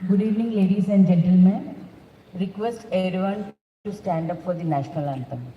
Good evening, ladies and gentlemen. Request everyone to stand up for the national anthem.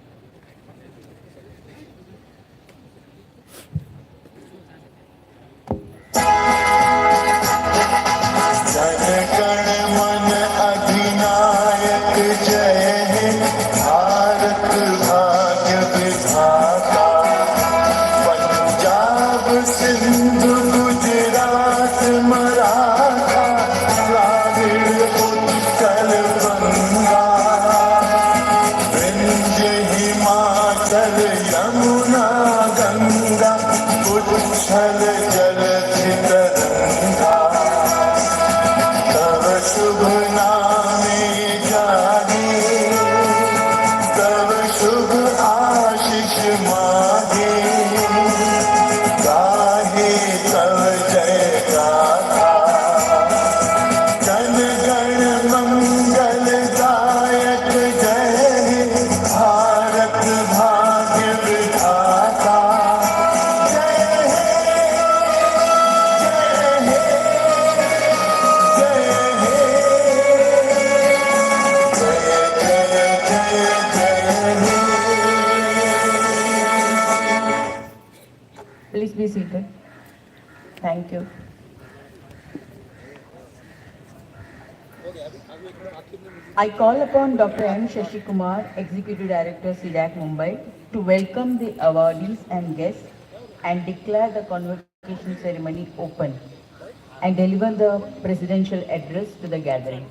Please be seated. Thank you. I call upon Dr. M. Shashi Kumar, Executive Director, C-DAC Mumbai, to welcome the awardees and guests and declare the convocation ceremony open and deliver the presidential address to the gathering.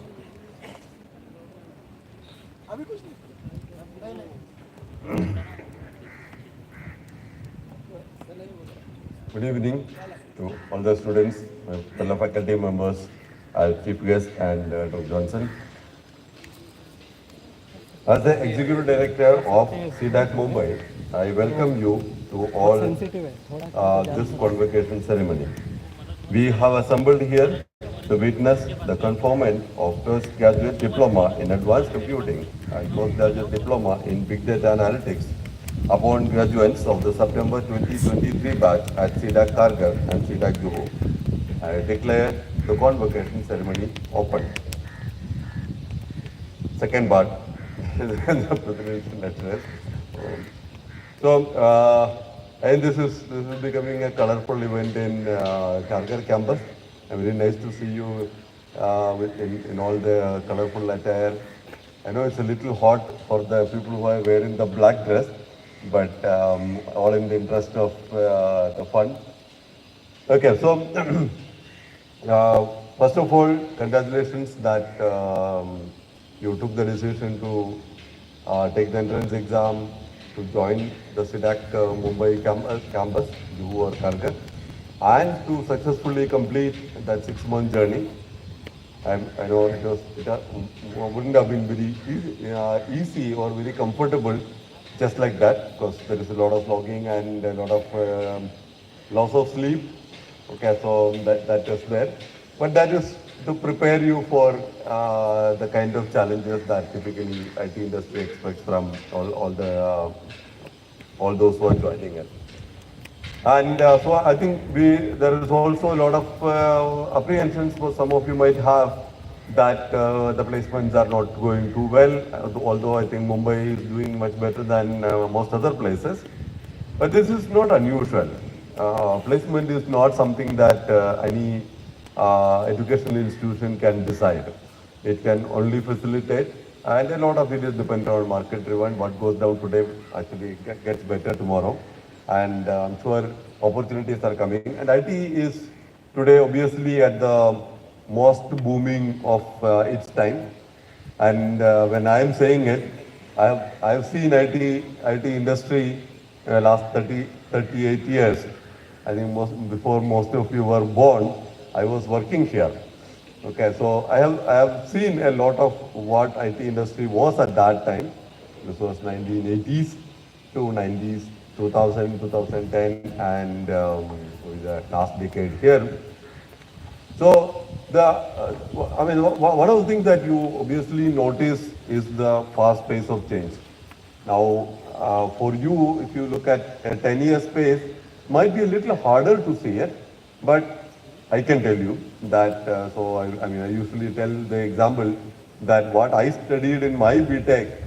Good evening to all the students, my fellow faculty members, our chief guest and Dr. Johnson. As the Executive Director of C-DAC Mumbai, I welcome you to all this convocation ceremony. We have assembled here to witness the conferment of postgraduate diploma in advanced computing and postgraduate diploma in big data analytics upon graduates of the September 2023 batch at C-DAC Kargar and C-DAC Juhu. I declare the convocation ceremony open. Second part, the presidential address. And this is becoming a colorful event in Kargar campus. And very nice to see you in all the colorful attire. I know it's a little hot for the people who are wearing the black dress, but all in the interest of the fun. Okay, so first of all, congratulations that you took the decision to take the entrance exam to join the C-DAC Mumbai campus, Juhu or Kargar, and to successfully complete that 6-month journey. I know it wouldn't have been very easy or very comfortable just like that, because there is a lot of logging and a lot of loss of sleep. Okay, so that is there. But that is to prepare you for the kind of challenges that typically IT industry expects from all those who are joining it. And so I think there is also a lot of apprehensions for some of you might have that the placements are not going too well, although I think Mumbai is doing much better than most other places. But this is not unusual. Placement is not something that any educational institution can decide. It can only facilitate, and a lot of it is dependent on market driven. What goes down today actually gets better tomorrow. And I'm sure opportunities are coming. And IT is today obviously at the most booming of its time. And when I am saying it, I have seen IT industry last 38 years. I think before most of you were born, I was working here. Okay, so I have seen a lot of what IT industry was at that time. This was 1980s to 90s, 2000, 2010, and the last decade here. So one of the things that you obviously notice is the fast pace of change. Now, for you, if you look at a 10-year space, might be a little harder to see it, but I can tell you that, I mean, I usually tell the example that what I studied in my BTech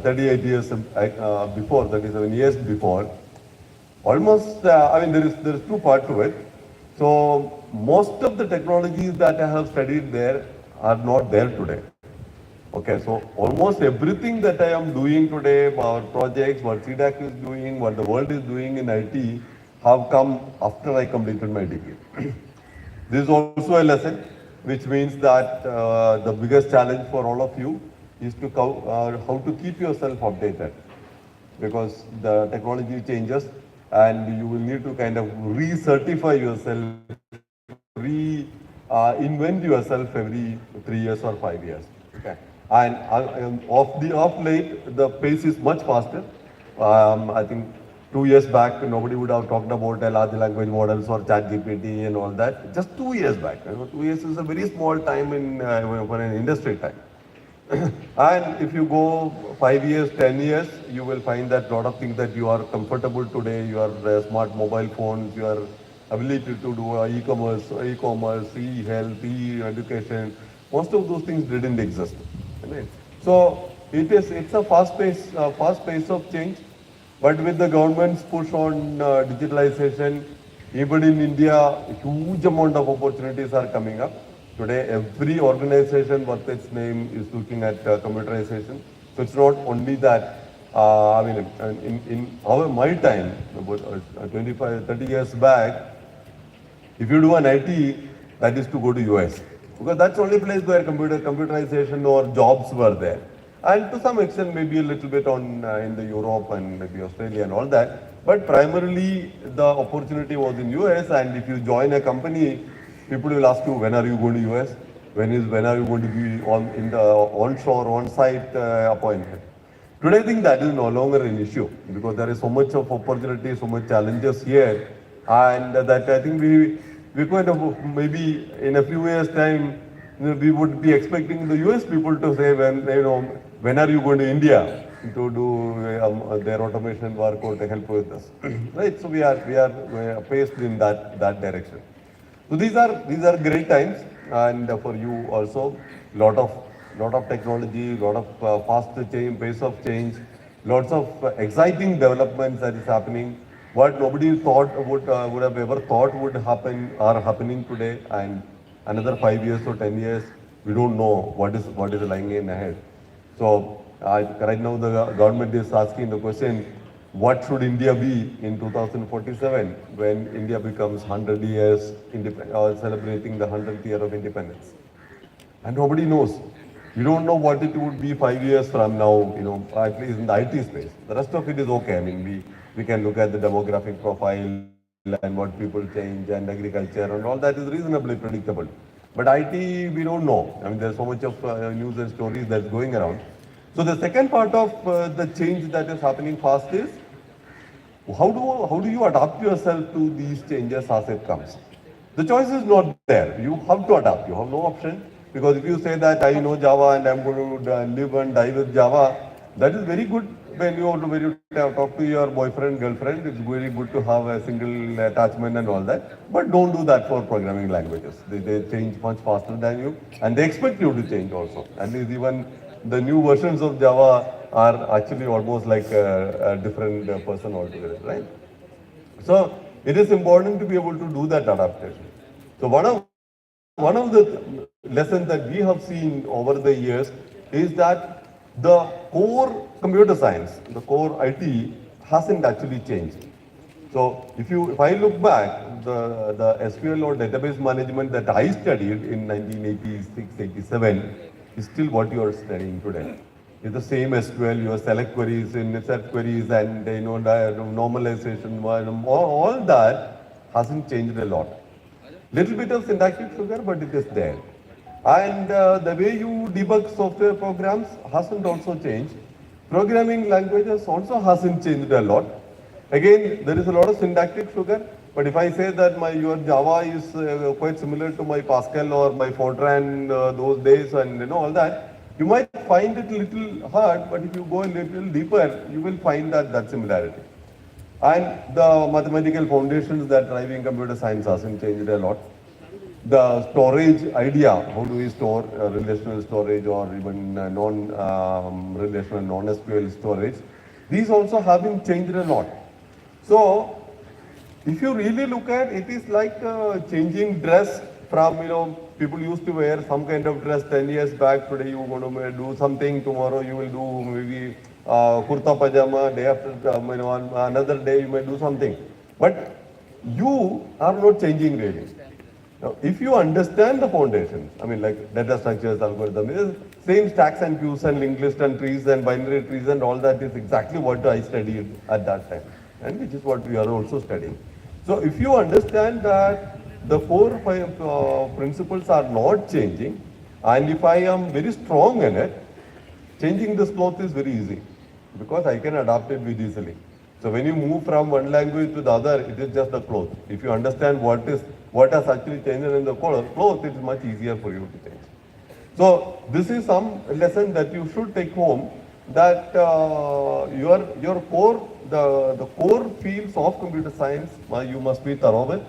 38 years before, 37 years before, almost, I mean, there is two parts to it. So most of the technologies that I have studied there are not there today. Okay, so almost everything that I am doing today, our projects, what C-DAC is doing, what the world is doing in IT, have come after I completed my degree. This is also a lesson, which means that the biggest challenge for all of you is to how to keep yourself updated, because the technology changes and you will need to kind of recertify yourself, invent yourself every 3 years or 5 years. Okay, and off late the pace is much faster. I think 2 years back nobody would have talked about large language models or chat GPT and all that. Just 2 years back, 2 years is a very small time in for an industry time. And if you go 5 years, 10 years, you will find that a lot of things that you are comfortable today, your smart mobile phones, your ability to do e-commerce, e-health, e-education, most of those things didn't exist. Right? So it's a fast pace of change, but with the government's push on digitalization, even in India, a huge amount of opportunities are coming up. Today, every organization worth its name is looking at computerization. So it's not only that, I mean, my time, about 25, 30 years back, if you do an IT, that is to go to US. Because that's the only place where computerization or jobs were there. And to some extent, maybe a little bit on in the Europe and maybe Australia and all that. But primarily, the opportunity was in US. And if you join a company, people will ask you, when are you going to US? When are you going to be in the onshore, on-site appointment? Today, I think that is no longer an issue because there is so much of opportunity, so much challenges here, and that I think we kind of maybe in a few years' time we would be expecting the US people to say when are you going to India to do their automation work or to help with us, right? So we are paced in that direction. So these are great times, and for you also, lot of technology, lot of pace of change, lots of exciting developments that is happening. What nobody thought would have ever thought would happen are happening today, and another 5 years or 10 years, we don't know what is lying in ahead. So right now the government is asking the question, what should India be in 2047 when India becomes 100 years celebrating the 100th year of independence? And nobody knows. We don't know what it would be 5 years from now, at least in the IT space. The rest of it is okay. I mean, we can look at the demographic profile and what people change and agriculture and all that is reasonably predictable. But IT, we don't know. I mean, there's so much of news and stories that's going around. So the second part of the change that is happening fast is, how do you adapt yourself to these changes as it comes? The choice is not there. You have to adapt. You have no option. Because if you say that I know Java and I'm going to live and die with Java, that is very good when you talk to your boyfriend, girlfriend. It's very good to have a single attachment and all that. But don't do that for programming languages. They change much faster than you, and they expect you to change also. At least even the new versions of Java are actually almost like a different person altogether, right? So it is important to be able to do that adaptation. So one of the lessons that we have seen over the years is that the core computer science, the core IT hasn't actually changed. So if I look back, the SQL or database management that I studied in 1986, 87 is still what you are studying today. It's the same SQL, your select queries and set queries and normalization, all that hasn't changed a lot. Little bit of syntactic sugar, but it is there. And the way you debug software programs hasn't also changed. Programming languages also hasn't changed a lot. Again, there is a lot of syntactic sugar, but if I say that your Java is quite similar to my Pascal or my Fortran those days and all that, You might find it a little hard, but if you go a little deeper, you will find that similarity. And the mathematical foundations that driving computer science hasn't changed a lot. The storage idea, how do we store relational storage or even non-relational, non-SQL storage, these also haven't changed a lot. So, if you really look at it, is like changing dress from, people used to wear some kind of dress 10 years back. Today you want to do something, tomorrow you will do maybe kurta pajama, day after, another day you may do something. But you are not changing really. Now, if you understand the foundations, I mean like data structures, algorithm, same stacks and queues and linked list and trees and binary trees and all that is exactly what I studied at that time, and which is what we are also studying. So if you understand that the four or five principles are not changing, and if I am very strong in it, changing this cloth is very easy because I can adapt it very easily. So when you move from one language to the other, it is just the cloth. If you understand what has actually changed in the cloth, it is much easier for you to change. So this is some lesson that you should take home, that your core, the core fields of computer science, you must be thorough with.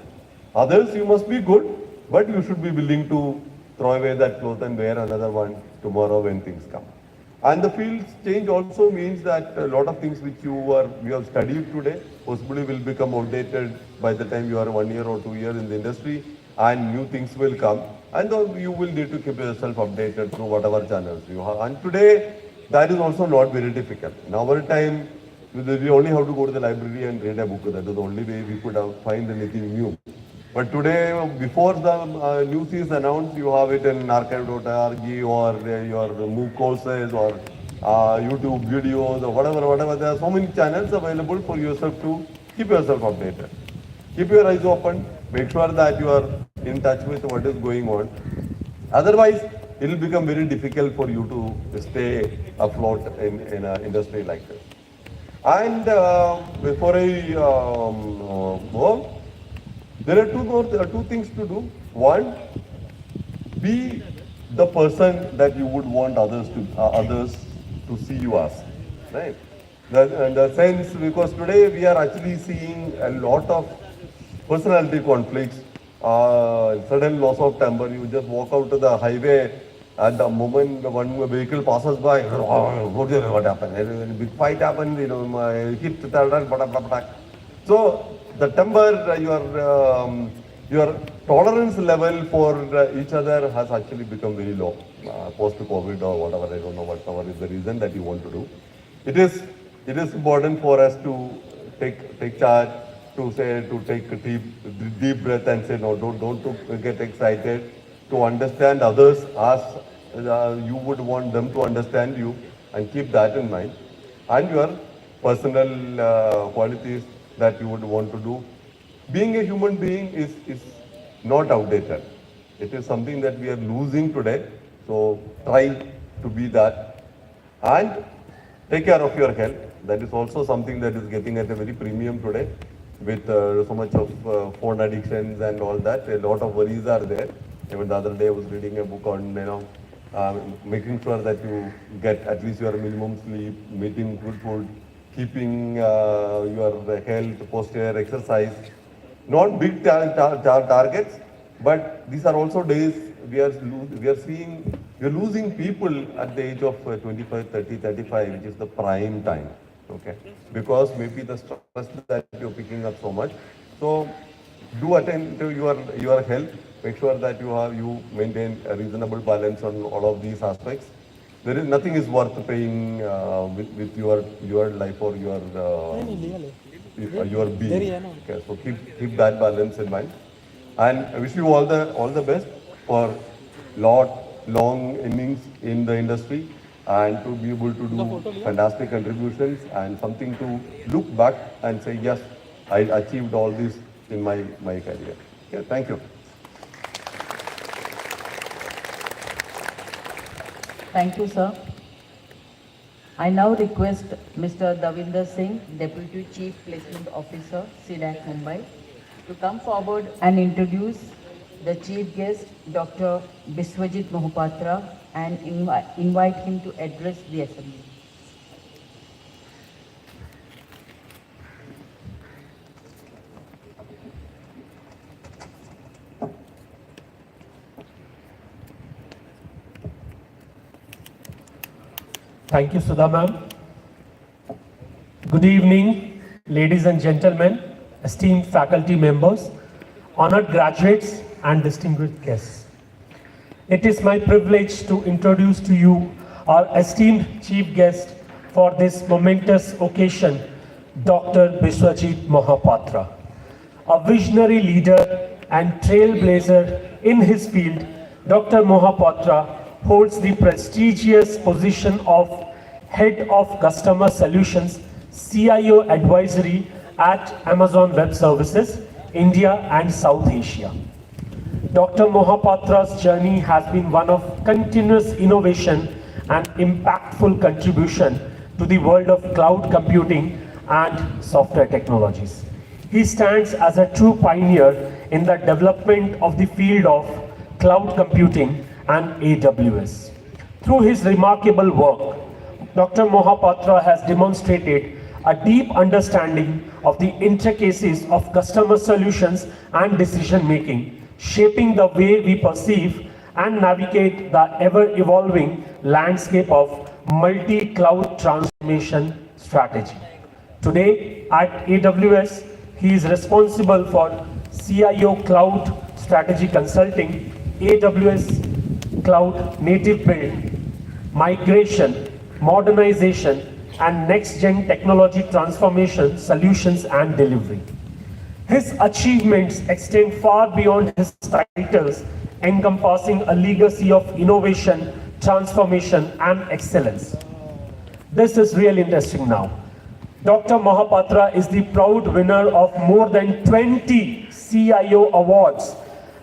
Others you must be good, but you should be willing to throw away that cloth and wear another one tomorrow when things come. And the fields change also means that a lot of things which you have studied today possibly will become outdated by the time you are 1 year or 2 years in the industry, and new things will come, and you will need to keep yourself updated through whatever channels you have. And today that is also not very difficult. In our time, we only have to go to the library and read a book. That is the only way we could find anything new. But today, before the news is announced, you have it in archive.org or your MOOC courses or YouTube videos or whatever. There are so many channels available for yourself to keep yourself updated. Keep your eyes open. Make sure that you are in touch with what is going on. Otherwise, it will become very difficult for you to stay afloat in an industry like this. And before I go, there are two things to do. One, be the person that you would want others to see you as, right? The sense, because today we are actually seeing a lot of personality conflicts, sudden loss of temper. You just walk out to the highway at the moment one vehicle passes by, what happened? A big fight happened, hit, blah, blah, blah. So the temper, your tolerance level for each other has actually become very low post-COVID or whatever. I don't know whatever is the reason that you want to do. It is important for us to take charge, to take a deep breath and say no, don't get excited, to understand others as you would want them to understand you, and keep that in mind, and your personal qualities that you would want to do. Being a human being is not outdated. It is something that we are losing today. So try to be that, and take care of your health. That is also something that is getting at a very premium today with so much of phone addictions and all that. A lot of worries are there. Even the other day I was reading a book on making sure that you get at least your minimum sleep, eating good food, keeping your health, posture, exercise. Not big targets, but these are also days we are losing people at the age of 25, 30, 35, which is the prime time. Okay, because maybe the stress that you're picking up so much. So do attend to your health. Make sure that you maintain a reasonable balance on all of these aspects. There is nothing is worth paying with your life or your being. Okay, so keep that balance in mind. And I wish you all the best for long innings in the industry, and to be able to do fantastic contributions and something to look back and say, yes, I achieved all this in my career. Okay, thank you. Thank you, sir. I now request Mr. Davinder Singh, Deputy Chief Placement Officer, C-DAC Mumbai, to come forward and introduce the chief guest, Dr. Biswajit Mohapatra, and invite him to address the assembly. Thank you, Sudha ma'am. Good evening, ladies and gentlemen, esteemed faculty members, honored graduates, and distinguished guests. It is my privilege to introduce to you our esteemed chief guest for this momentous occasion, Dr. Biswajit Mohapatra. A visionary leader and trailblazer in his field, Dr. Mohapatra holds the prestigious position of Head of Customer Solutions, CIO Advisory at Amazon Web Services, India and South Asia. Dr. Mohapatra's journey has been one of continuous innovation and impactful contribution to the world of cloud computing and software technologies. He stands as a true pioneer in the development of the field of cloud computing and AWS. Through his remarkable work, Dr. Mohapatra has demonstrated a deep understanding of the intricacies of customer solutions and decision making, shaping the way we perceive and navigate the ever-evolving landscape of multi-cloud transformation strategy. Today at AWS, he is responsible for CIO Cloud Strategy Consulting, AWS Cloud Native Build, Migration, Modernization, and Next-Gen Technology Transformation Solutions and Delivery. His achievements extend far beyond his titles, encompassing a legacy of innovation, transformation, and excellence. This is really interesting now. Dr. Mohapatra is the proud winner of more than 20 CIO awards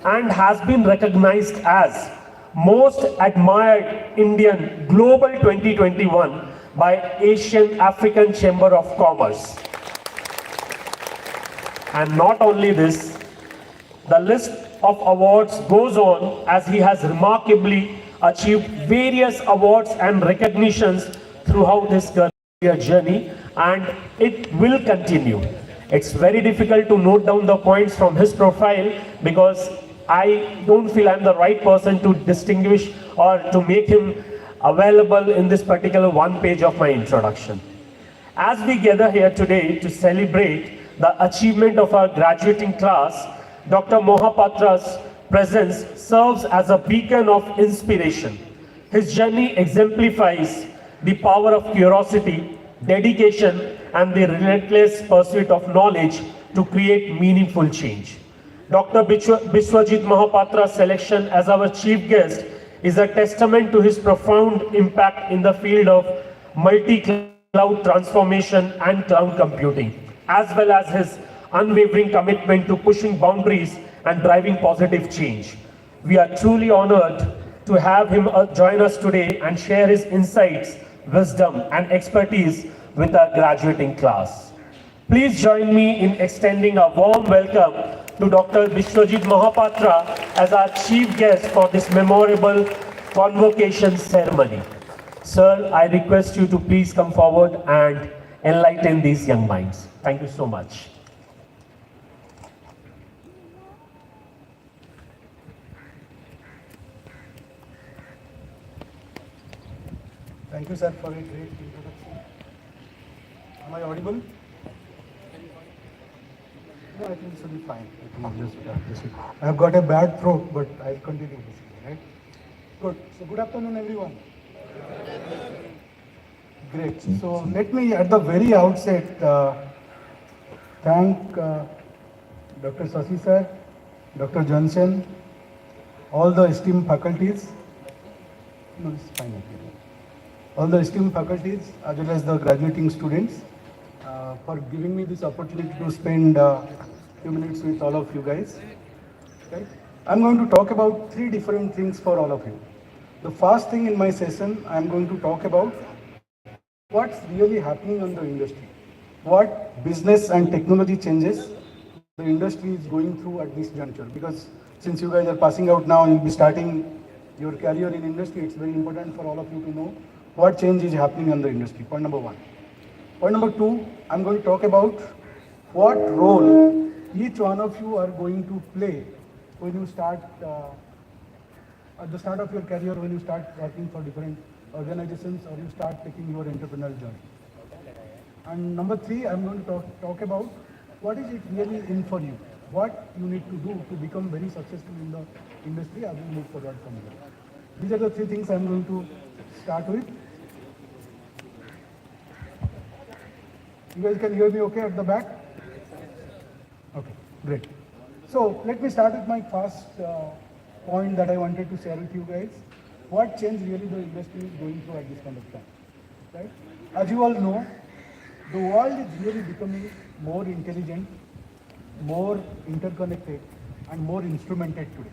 and has been recognized as Most Admired Indian Global 2021 by Asian African Chamber of Commerce. And not only this, the list of awards goes on as he has remarkably achieved various awards and recognitions throughout his career journey, and it will continue. It's very difficult to note down the points from his profile because I don't feel I'm the right person to distinguish or to make him available in this particular one page of my introduction. As we gather here today to celebrate the achievement of our graduating class, Dr. Mohapatra's presence serves as a beacon of inspiration. His journey exemplifies the power of curiosity, dedication, and the relentless pursuit of knowledge to create meaningful change. Dr. Biswajit Mohapatra's selection as our chief guest is a testament to his profound impact in the field of multi-cloud transformation and cloud computing, as well as his unwavering commitment to pushing boundaries and driving positive change. We are truly honored to have him join us today and share his insights, wisdom, and expertise with our graduating class. Please join me in extending a warm welcome to Dr. Biswajit Mohapatra as our chief guest for this memorable convocation ceremony. Sir, I request you to please come forward and enlighten these young minds. Thank you so much. Thank you, sir, for a great introduction. Am I audible? No, I think this will be fine. I have got a bad throat, but I'll continue this, right? Good. So, good afternoon, everyone. Great. So, let me at the very outset thank Dr. Sasi sir, Dr. Johnson, all the esteemed faculties. No, it's fine. Okay. All the esteemed faculties as well as the graduating students for giving me this opportunity to spend a few minutes with all of you guys. Okay. I'm going to talk about three different things for all of you. The first thing in my session, I'm going to talk about what's really happening on the industry, what business and technology changes the industry is going through at this juncture. Because since you guys are passing out now, you'll be starting your career in industry, it's very important for all of you to know what change is happening in the industry. Point number one. Point number two, I'm going to talk about what role each one of you are going to play when you start, at the start of your career, when you start working for different organizations or you start taking your entrepreneurial journey. And number three, I'm going to talk about what is it really in for you, what you need to do to become very successful in the industry as we move forward from here. These are the three things I'm going to start with. You guys can hear me okay at the back? Okay, great. So let me start with my first point that I wanted to share with you guys. What change really the industry is going through at this point of time, right? As you all know, the world is really becoming more intelligent, more interconnected, and more instrumented today.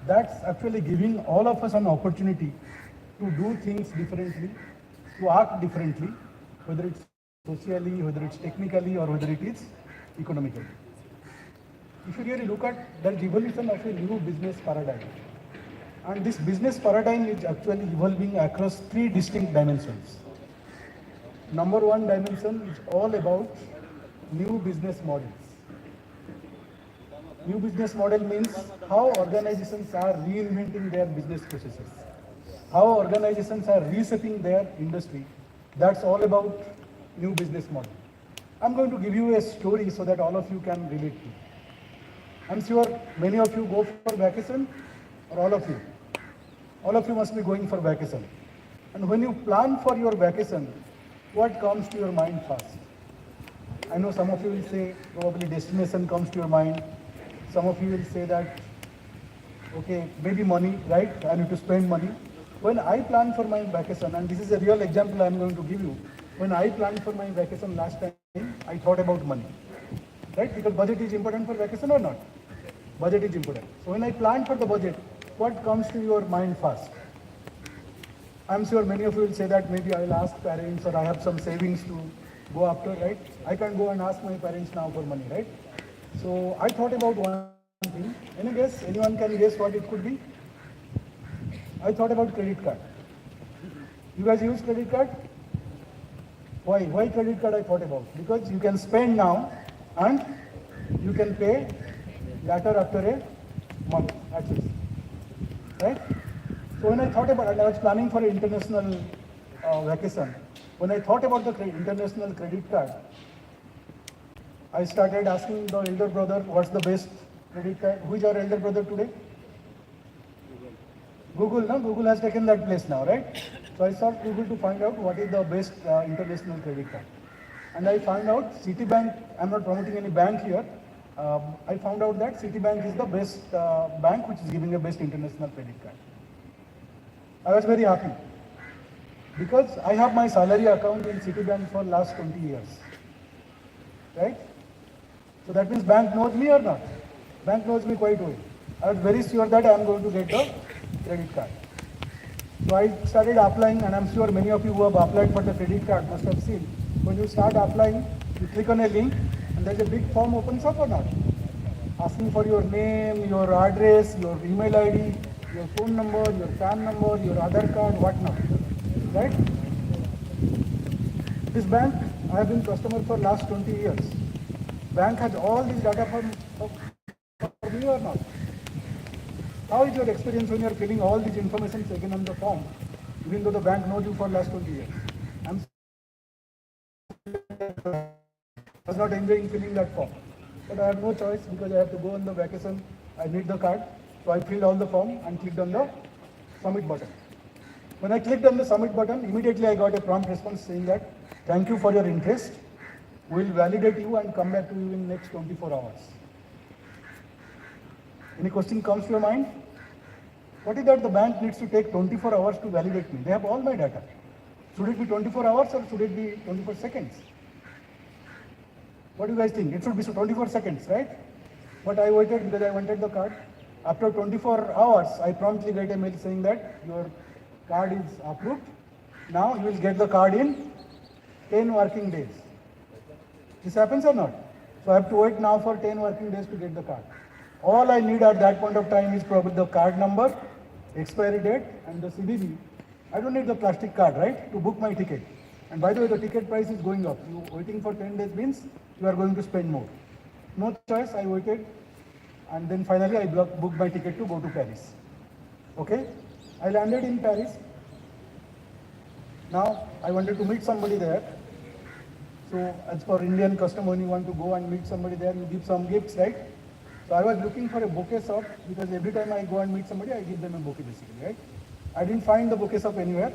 That's actually giving all of us an opportunity to do things differently, to act differently, whether it's socially, whether it's technically, or whether it is economically. If you really look at the evolution of a new business paradigm, and this business paradigm is actually evolving across three distinct dimensions. Number one dimension is all about new business models. New business model means how organizations are reinventing their business processes, how organizations are reshaping their industry. That's all about new business model. I'm going to give you a story so that all of you can relate to. I'm sure many of you go for vacation, or all of you. All of you must be going for vacation. And when you plan for your vacation, what comes to your mind first? I know some of you will say probably destination comes to your mind. Some of you will say that, okay, maybe money, right? I need to spend money. When I plan for my vacation, and this is a real example I'm going to give you, when I planned for my vacation last time, I thought about money, right? Because budget is important for vacation or not? Budget is important. So when I planned for the budget, what comes to your mind first? I'm sure many of you will say that maybe I will ask parents or I have some savings to go after, right? I can't go and ask my parents now for money, right? So I thought about one thing. Any guess? Anyone can guess what it could be? I thought about credit card. You guys use credit card? Why? Why credit card I thought about? Because you can spend now and you can pay later after a month, at least. Right? So when I thought about it, I was planning for an international vacation. When I thought about the international credit card, I started asking the elder brother, what's the best credit card? Who is our elder brother today? Google, no? Google has taken that place now, right? So I sought Google to find out what is the best international credit card. And I found out Citibank, I'm not promoting any bank here, I found out that Citibank is the best bank which is giving the best international credit card. I was very happy because I have my salary account in Citibank for last 20 years, right? So that means bank knows me or not? Bank knows me quite well. I was very sure that I am going to get the credit card. So I started applying, and I'm sure many of you who have applied for the credit card must have seen. When you start applying, you click on a link, and there's a big form opens up or not? Asking for your name, your address, your email ID, your phone number, your PAN number, your Aadhaar card, whatnot, right? This bank, I have been customer for last 20 years. Bank has all these data for me or not? How is your experience when you are filling all these information again on the form, even though the bank knows you for last 20 years? I was not enjoying filling that form. But I have no choice because I have to go on the vacation. I need the card. So I filled all the form and clicked on the submit button. When I clicked on the submit button, immediately I got a prompt response saying that, thank you for your interest. We'll validate you and come back to you in next 24 hours. Any question comes to your mind? What is that the bank needs to take 24 hours to validate me? They have all my data. Should it be 24 hours or should it be 24 seconds? What do you guys think? It should be 24 seconds, right? But I waited because I wanted the card. After 24 hours, I promptly get a mail saying that your card is approved. Now you will get the card in 10 working days. This happens or not? So I have to wait now for 10 working days to get the card. All I need at that point of time is probably the card number, expiry date, and the CVV. I don't need the plastic card, right, to book my ticket. And by the way, the ticket price is going up. You waiting for 10 days means you are going to spend more. No choice, I waited, and then finally I booked my ticket to go to Paris. Okay, I landed in Paris. Now I wanted to meet somebody there. So as for Indian custom, when you want to go and meet somebody there, you give some gifts, right? So I was looking for a bouquet shop because every time I go and meet somebody, I give them a bouquet basically, right? I didn't find the bouquet shop anywhere.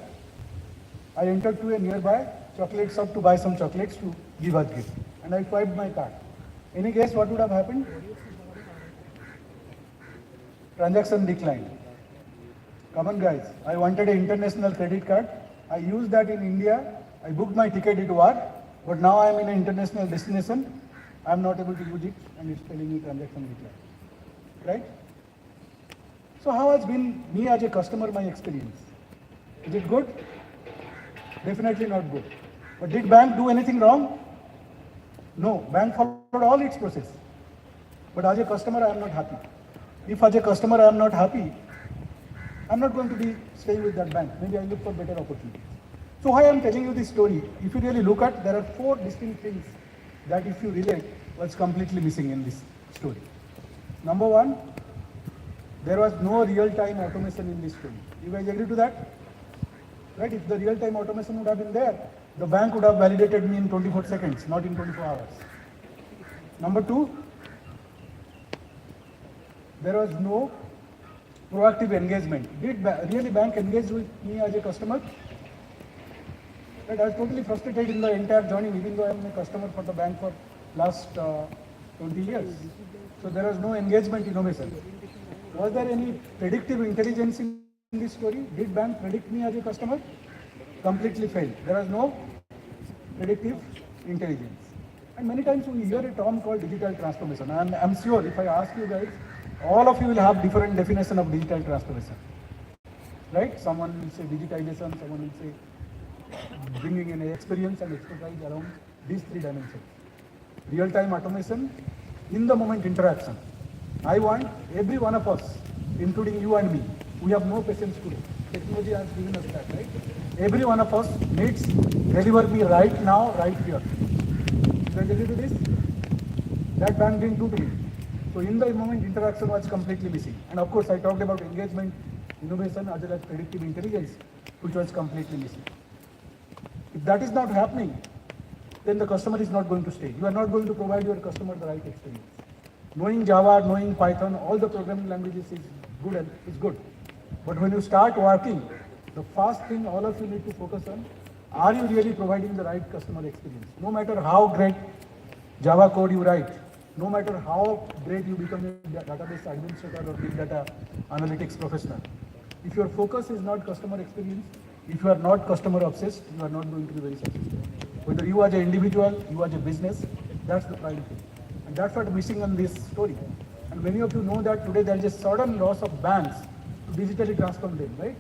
I entered to a nearby chocolate shop to buy some chocolates to give as gift. And I swiped my card. Any guess what would have happened? Transaction declined. Come on guys, I wanted an international credit card. I used that in India. I booked my ticket, it worked. But now I am in an international destination. I am not able to use it and it's telling me transaction declined. Right? So how has been me as a customer, my experience? Is it good? Definitely not good. But did bank do anything wrong? No, bank followed all its process. But as a customer, I am not happy. If as a customer I am not happy, I am not going to be staying with that bank. Maybe I look for better opportunities. So why I am telling you this story? If you really look at, there are 4 distinct things that if you relate, was completely missing in this story. Number 1, there was no real-time automation in this story. You guys agree to that? Right? If the real-time automation would have been there, the bank would have validated me in 24 seconds, not in 24 hours. Number 2, there was no proactive engagement. Did really bank engage with me as a customer? Right, I was totally frustrated in the entire journey, even though I am a customer for the bank for last 20 years. So there was no engagement innovation. Was there any predictive intelligence in this story? Did bank predict me as a customer? Completely failed. There was no predictive intelligence. And many times we hear a term called digital transformation. And I'm sure if I ask you guys, all of you will have different definition of digital transformation. Right? Someone will say digitization, someone will say bringing in experience and expertise around these 3 dimensions. Real-time automation, in-the-moment interaction. I want every one of us, including you and me, we have no patience today. Technology has given us that, right? Every one of us needs deliver me right now, right here. You guys agree to this? That bank didn't do to me. So in-the-moment interaction was completely missing. And of course, I talked about engagement, innovation, as well as predictive intelligence, which was completely missing. If that is not happening, then the customer is not going to stay. You are not going to provide your customer the right experience. Knowing Java, knowing Python, all the programming languages is good. But when you start working, the first thing all of you need to focus on, are you really providing the right customer experience? No matter how great Java code you write, no matter how great you become a database administrator or big data analytics professional, if your focus is not customer experience, if you are not customer obsessed, you are not going to be very successful. Whether you as an individual, you as a business, that's the prime thing. And that's what missing in this story. And many of you know that today there is a sudden loss of banks to digitally transform them, right?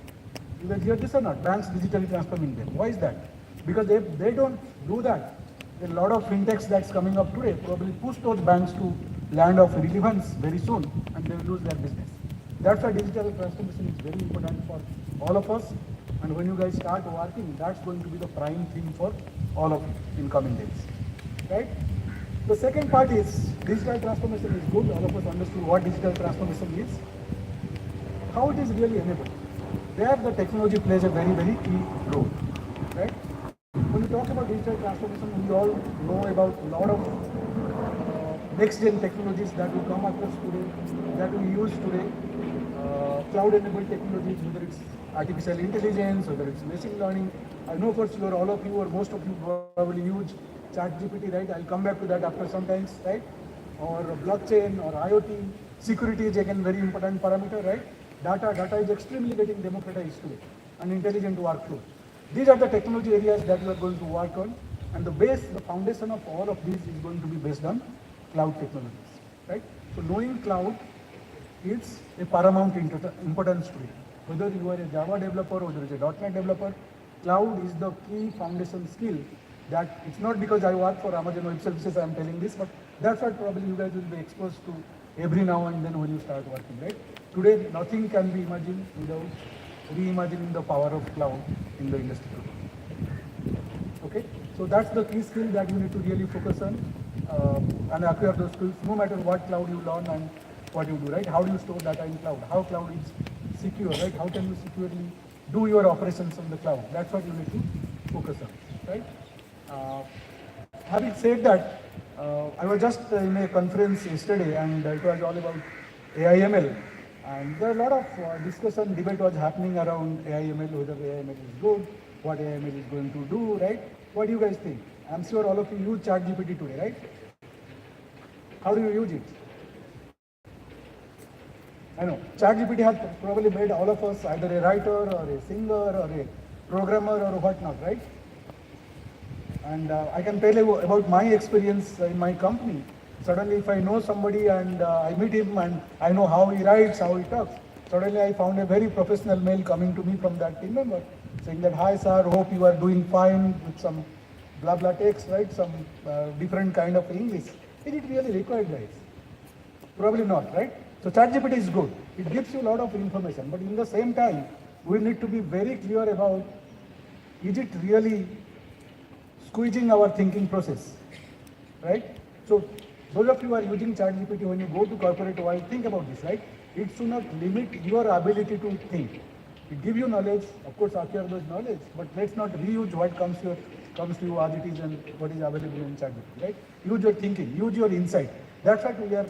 You guys hear this or not? Banks digitally transforming them. Why is that? Because they don't do that. A lot of fintechs that's coming up today probably push those banks to land of relevance very soon and they will lose their business. That's why digital transformation is very important for all of us. And when you guys start working, that's going to be the prime thing for all of you in coming days. Right? The second part is digital transformation is good. All of us understood what digital transformation is. How it is really enabled. There the technology plays a very, very key role. Right? When we talk about digital transformation, we all know about a lot of next-gen technologies that will come across today, that we use today. Cloud-enabled technologies, whether it's artificial intelligence, whether it's machine learning. I know for sure all of you or most of you probably use ChatGPT, right? I'll come back to that after some time, right? Or blockchain or IoT. Security is again very important parameter, right? Data is extremely getting democratized today and intelligent workflow. These are the technology areas that we are going to work on, and the foundation of all of these is going to be based on cloud technologies, right? So knowing cloud is a paramount importance to it. Whether you are a Java developer or whether it's a .NET developer, cloud is the key foundation skill that it's not because I work for Amazon Web Services I am telling this, but that's what probably you guys will be exposed to every now and then when you start working, right? Today, nothing can be imagined without reimagining the power of cloud in the industry today. Okay, so that's the key skill that you need to really focus on and acquire those skills no matter what cloud you learn and what you do, right? How do you store data in cloud? How cloud is secure, right? How can you securely do your operations on the cloud? That's what you need to focus on, right? Having said that, I was just in a conference yesterday and it was all about AI/ML, and there are a lot of discussion, debate was happening around AI/ML, whether AI/ML is good, what AI/ML is going to do, right? What do you guys think? I'm sure all of you use ChatGPT today, right? How do you use it? I know, ChatGPT has probably made all of us either a writer or a singer or a programmer or whatnot, right? And I can tell you about my experience in my company. Suddenly, if I know somebody and I meet him and I know how he writes, how he talks, suddenly I found a very professional mail coming to me from that team member saying that, "Hi sir, hope you are doing fine," with some blah blah text, right? Some different kind of English. Is it really required, guys? Probably not, right? So ChatGPT is good. It gives you a lot of information, but in the same time, we need to be very clear about, is it really squeezing our thinking process, right? So those of you who are using ChatGPT, when you go to corporate world, think about this, right? It should not limit your ability to think. It gives you knowledge, of course, acquire those knowledge, but let's not reuse what comes to you as it is and what is available in ChatGPT, right? Use your thinking, use your insight. That's what we are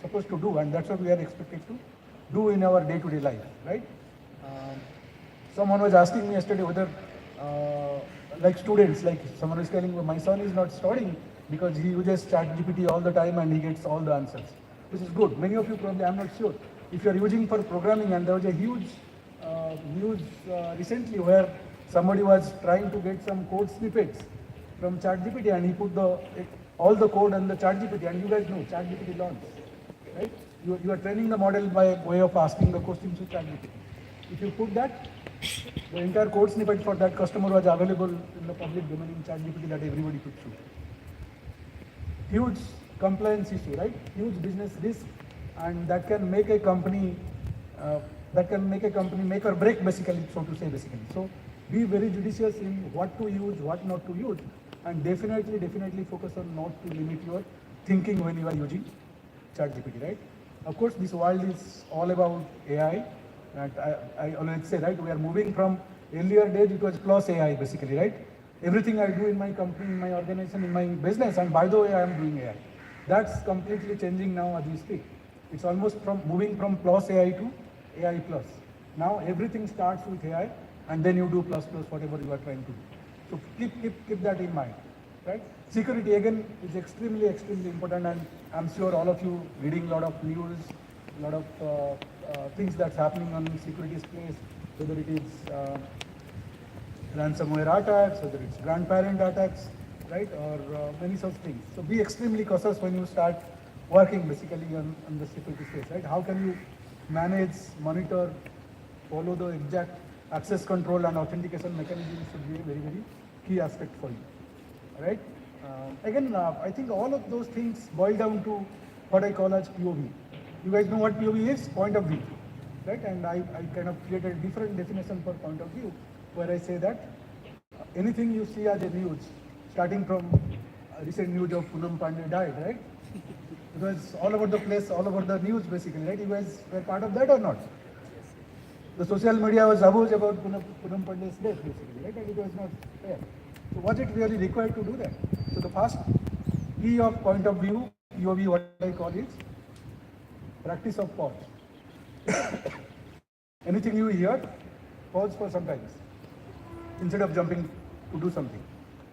supposed to do, and that's what we are expected to do in our day-to-day life, right? Someone was asking me yesterday whether, like students, like someone is telling me, my son is not studying because he uses ChatGPT all the time and he gets all the answers, which is good. Many of you probably, I'm not sure, if you are using for programming, and there was a huge news recently where somebody was trying to get some code snippets from ChatGPT and he put all the code on the ChatGPT, and you guys know ChatGPT learns, right? You are training the model by way of asking the questions to ChatGPT. If you put that, the entire code snippet for that customer was available in the public domain in ChatGPT that everybody could see. Huge compliance issue, right? Huge business risk, and that can make a company make or break, basically, so to say, basically. So be very judicious in what to use, what not to use, and definitely focus on not to limit your thinking when you are using ChatGPT, right? Of course, this world is all about AI. And I always say, right, we are moving from earlier days, it was plus AI, basically, right? Everything I do in my company, in my organization, in my business, and by the way, I am doing AI. That's completely changing now as we speak. It's almost moving from plus AI to AI plus. Now everything starts with AI, and then you do plus whatever you are trying to do. So keep that in mind, right? Security again is extremely important, and I'm sure all of you reading a lot of news, a lot of things that's happening on security space, whether it is ransomware attacks, whether it's grandparent attacks, right, or many such things. So be extremely cautious when you start working basically on the security space, right? How can you manage, monitor, follow the exact access control and authentication mechanism should be a very key aspect for you, right? Again, I think all of those things boil down to what I call as POV. You guys know what POV is? Point of view, right? And I kind of created a different definition for point of view, where I say that anything you see as a news, starting from recent news of Poonam Pandey died, right? It was all over the place, all over the news basically, right? You guys were part of that or not? The social media was abused about Poonam Pandey's death basically, right? And it was not fair. So was it really required to do that? So the first key of point of view, POV, what I call is practice of pause. Anything you hear, pause for some time instead of jumping to do something.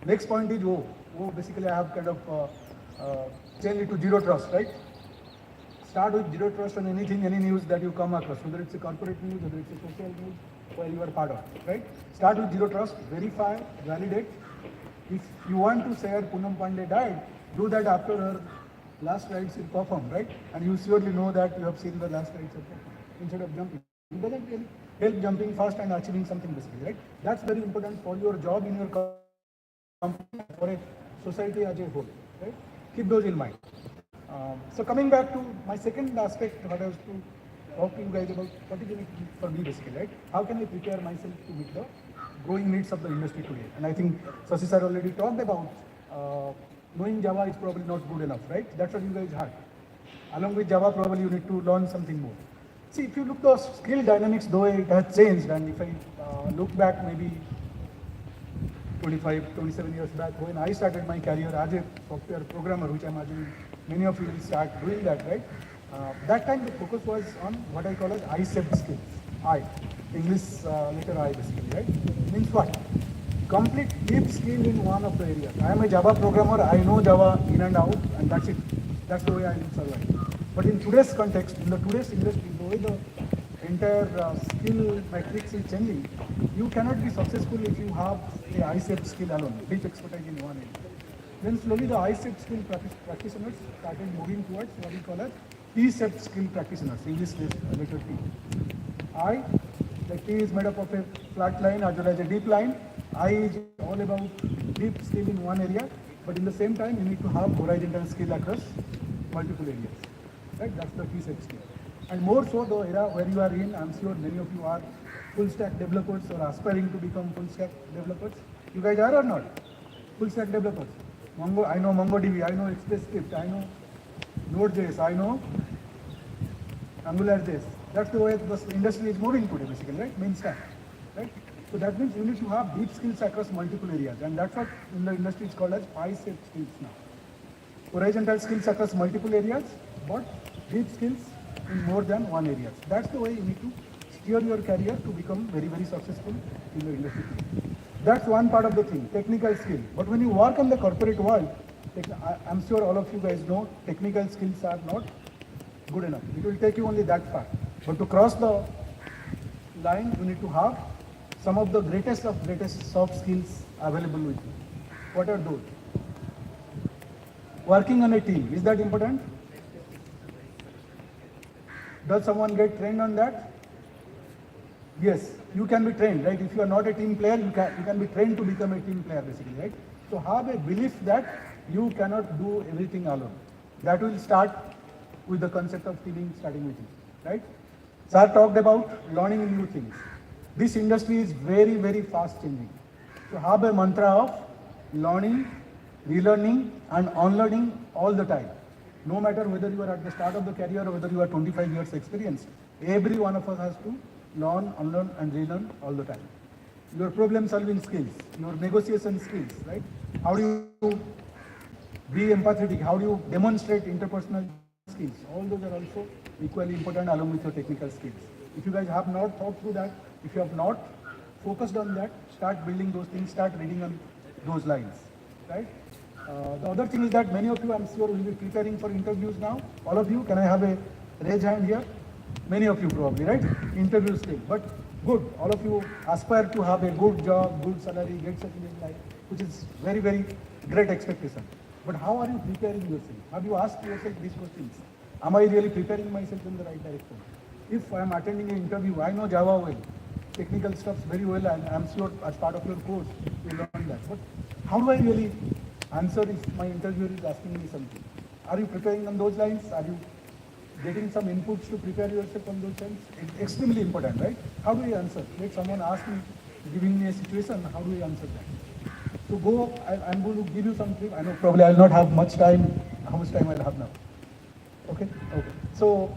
Next point is basically I have kind of changed it to zero trust, right? Start with zero trust on anything, any news that you come across, whether it's a corporate news, whether it's a social news, where you are part of, right? Start with zero trust, verify, validate. If you want to share Poonam Pandey died, do that after her last rites is performed, right? And you surely know that you have seen the last rites are performed instead of jumping. It doesn't really help jumping fast and achieving something basically, right? That's very important for your job in your company, for a society as a whole, right? Keep those in mind. So coming back to my second aspect, what I was to talk to you guys about, particularly for me basically, right? How can I prepare myself to meet the growing needs of the industry today? And I think Sasi sir already talked about knowing Java is probably not good enough, right? That's what you guys had. Along with Java, probably you need to learn something more. See, if you look the skill dynamics, though it has changed, and if I look back maybe 25, 27 years back, when I started my career as a software programmer, which I'm assuming many of you will start doing that, right? That time the focus was on what I call as I-shaped skills. I, English letter I basically, right? Means what? Complete deep skill in one of the areas. I am a Java programmer, I know Java in and out, and that's it. That's the way I will survive. But in today's context, in the today's industry, the way the entire skill matrix is changing, you cannot be successful if you have a I-shaped skill alone, deep expertise in one area. Then slowly the I-shaped skill practitioners started moving towards what we call as T-shaped skill practitioners, English letter T. I, the T is made up of a flat line as well as a deep line. I is all about deep skill in one area, but in the same time you need to have horizontal skill across multiple areas. Right? That's the T-shaped skill. And more so the era where you are in, I'm sure many of you are full stack developers or aspiring to become full stack developers. You guys are or not? Full stack developers. Mongo, I know MongoDB, I know ExpressScript, I know Node.js, I know AngularJS. That's the way the industry is moving today basically, right? Main stack, right? So that means you need to have deep skills across multiple areas, and that's what in the industry is called as I-shaped skills now. Horizontal skills across multiple areas, but deep skills in more than one area. That's the way you need to steer your career to become very, very successful in the industry. That's one part of the thing, technical skill. But when you work in the corporate world, I'm sure all of you guys know technical skills are not good enough. It will take you only that far. But to cross the line, you need to have some of the greatest of greatest soft skills available with you. What are those? Working on a team, is that important? Does someone get trained on that? Yes, you can be trained, right? If you are not a team player, you can be trained to become a team player basically, right? So have a belief that you cannot do everything alone. That will start with the concept of teaming starting with you, right? Sir talked about learning new things. This industry is very, very fast changing. So have a mantra of learning, relearning and unlearning all the time. No matter whether you are at the start of the career or whether you are 25 years experienced, every one of us has to learn, unlearn and relearn all the time. Your problem solving skills, your negotiation skills, right? How do you be empathetic? How do you demonstrate interpersonal skills? All those are also equally important along with your technical skills. If you guys have not thought through that, if you have not focused on that, start building those things, start reading on those lines, right? The other thing is that many of you, I'm sure, will be preparing for interviews now. All of you, can I have a raise hand here? Many of you probably, right? Interview still, but good. All of you aspire to have a good job, good salary, get settled in life, which is very, very great expectation. But how are you preparing yourself? Have you asked yourself these questions? Am I really preparing myself in the right direction? If I am attending an interview, I know Java well, technical stuff very well, and I'm sure as part of your course, you learn that. But how do I really answer if my interviewer is asking me something? Are you preparing on those lines? Are you getting some inputs to prepare yourself on those lines? It's extremely important, right? How do you answer? Let someone ask me, giving me a situation, how do you answer that? So go, I'm going to give you some tips. I know probably I'll not have much time. How much time I'll have now? Okay? Okay. So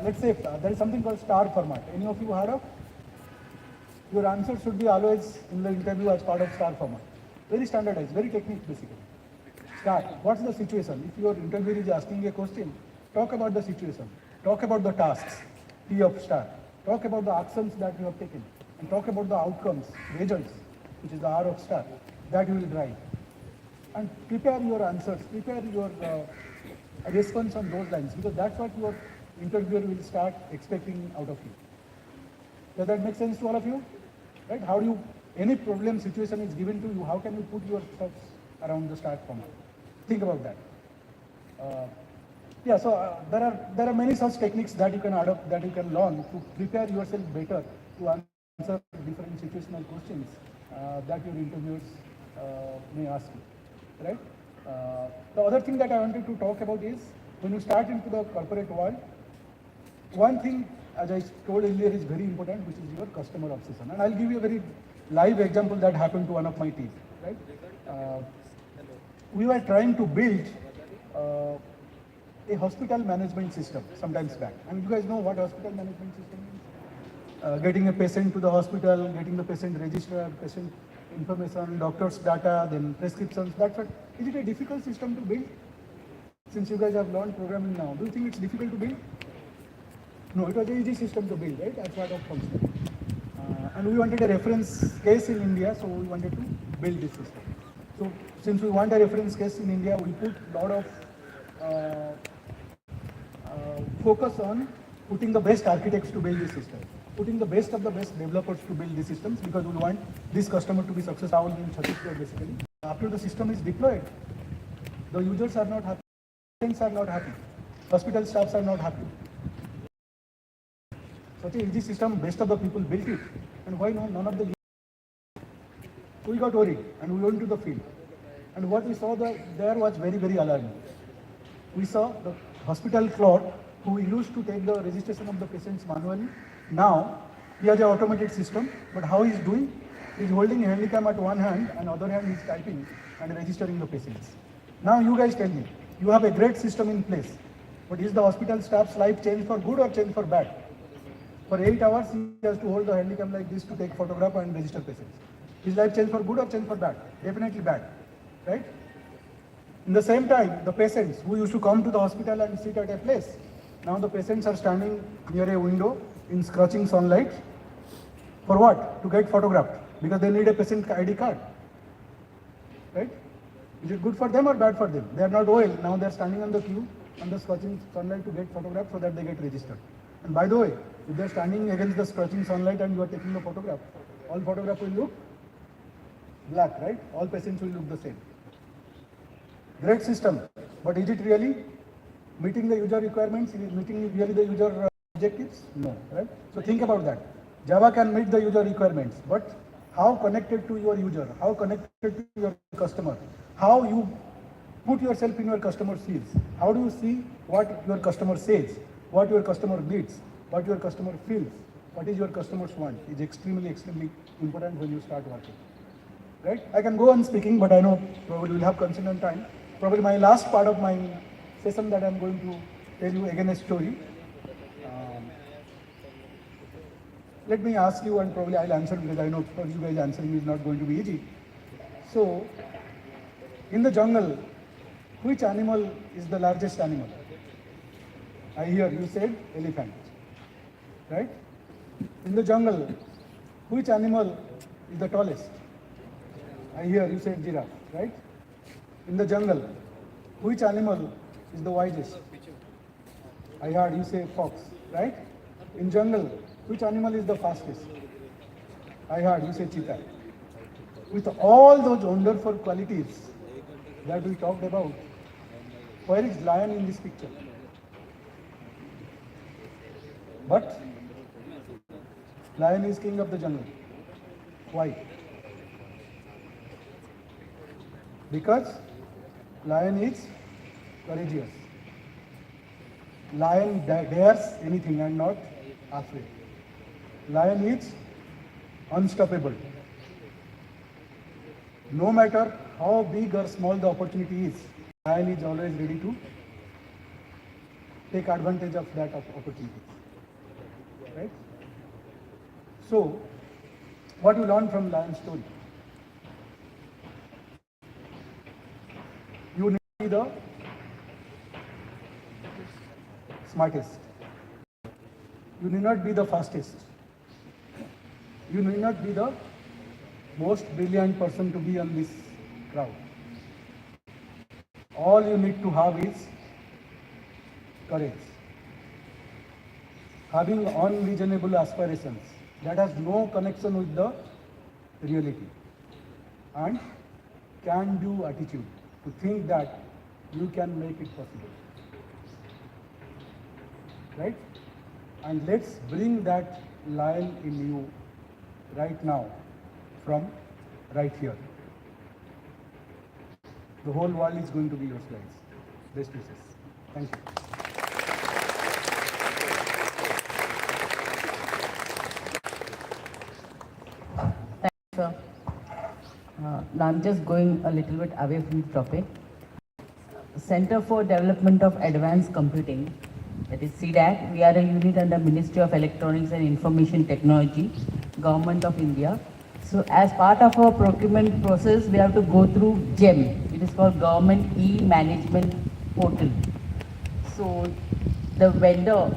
let's say there is something called STAR format. Any of you heard of? Your answer should be always in the interview as part of STAR format. Very standardized, very technique basically. Start. What's the situation? If your interviewer is asking a question, talk about the situation. Talk about the tasks, T of STAR. Talk about the actions that you have taken. And talk about the outcomes, results, which is the R of STAR, that you will drive. And prepare your answers, prepare your response on those lines, because that's what your interviewer will start expecting out of you. Does that make sense to all of you? Right? How do you, any problem situation is given to you, how can you put your steps around the STAR format? Think about that. There are many such techniques that you can adopt, that you can learn to prepare yourself better to answer different situational questions that your interviewers may ask you, right? The other thing that I wanted to talk about is when you start into the corporate world, one thing, as I told earlier, is very important, which is your customer obsession. And I'll give you a very live example that happened to one of my team, right? We were trying to build a hospital management system sometimes back. And you guys know what hospital management system is? Getting a patient to the hospital, getting the patient registered, patient information, doctor's data, then prescriptions. That's what. Is it a difficult system to build? Since you guys have learned programming now, do you think it's difficult to build? No, it was an easy system to build, right? As part of functioning. And we wanted a reference case in India, so we wanted to build this system. So since we want a reference case in India, we put a lot of focus on putting the best architects to build this system, putting the best of the best developers to build these systems, because we want this customer to be successful in Chhattisgarh basically. After the system is deployed, the users are not happy, patients are not happy, hospital staffs are not happy. Such an easy system, best of the people built it, and why not none of the users? So we got worried and we went to the field. And what we saw there was very, very alarming. We saw the hospital clerk who used to take the registration of the patients manually. Now, he has an automated system, but how he's doing? He's holding a handycam at one hand and other hand he's typing and registering the patients. Now you guys tell me, you have a great system in place, but is the hospital staff's life changed for good or changed for bad? For 8 hours, he has to hold the handycam like this to take photograph and register patients. His life changed for good or changed for bad? Definitely bad, right? In the same time, the patients who used to come to the hospital and sit at a place, now the patients are standing near a window in scorching sunlight. For what? To get photographed, because they need a patient ID card, right? Is it good for them or bad for them? They are not OL, now they are standing on the queue under scorching sunlight to get photographed so that they get registered. And by the way, if they are standing against the scorching sunlight and you are taking the photograph, all photograph will look black, right? All patients will look the same. Great system, but is it really meeting the user requirements? Is it meeting really the user objectives? No, right? So think about that. Java can meet the user requirements, but how connected to your user? How connected to your customer? How you put yourself in your customer's shoes? How do you see what your customer says, what your customer needs, what your customer feels, what is your customer's want? Is extremely, extremely important when you start working. Right? I can go on speaking, but I know probably we'll have constraint on time. Probably my last part of my session that I'm going to tell you again a story. Let me ask you, and probably I'll answer because I know for you guys answering is not going to be easy. So, in the jungle, which animal is the largest animal? I hear you said elephant, right? In the jungle, which animal is the tallest? I hear you said giraffe, right? In the jungle, which animal is the wisest? I heard you say fox, right? In jungle, which animal is the fastest? I heard you say cheetah. With all those wonderful qualities that we talked about, where is lion in this picture? But lion is king of the jungle. Why? Because lion is courageous. Lion dares anything and not afraid. Lion is unstoppable. No matter how big or small the opportunity is, lion is always ready to take advantage of that opportunity. Right? So, what you learn from lion's story? You need to be the smartest. You need not be the fastest. You need not be the most brilliant person to be on this crowd. All you need to have is courage. Having unreasonable aspirations that has no connection with the reality. And can-do attitude to think that you can make it possible. Right? And let's bring that lion in you right now from right here. The whole world is going to be yours, guys. Best wishes. Thank you. Sir. Now I'm just going a little bit away from the topic. Center for Development of Advanced Computing, that is C-DAC. We are a unit under Ministry of Electronics and Information Technology, Government of India. So as part of our procurement process, we have to go through GEM. It is called Government E-Management Portal. So the vendor,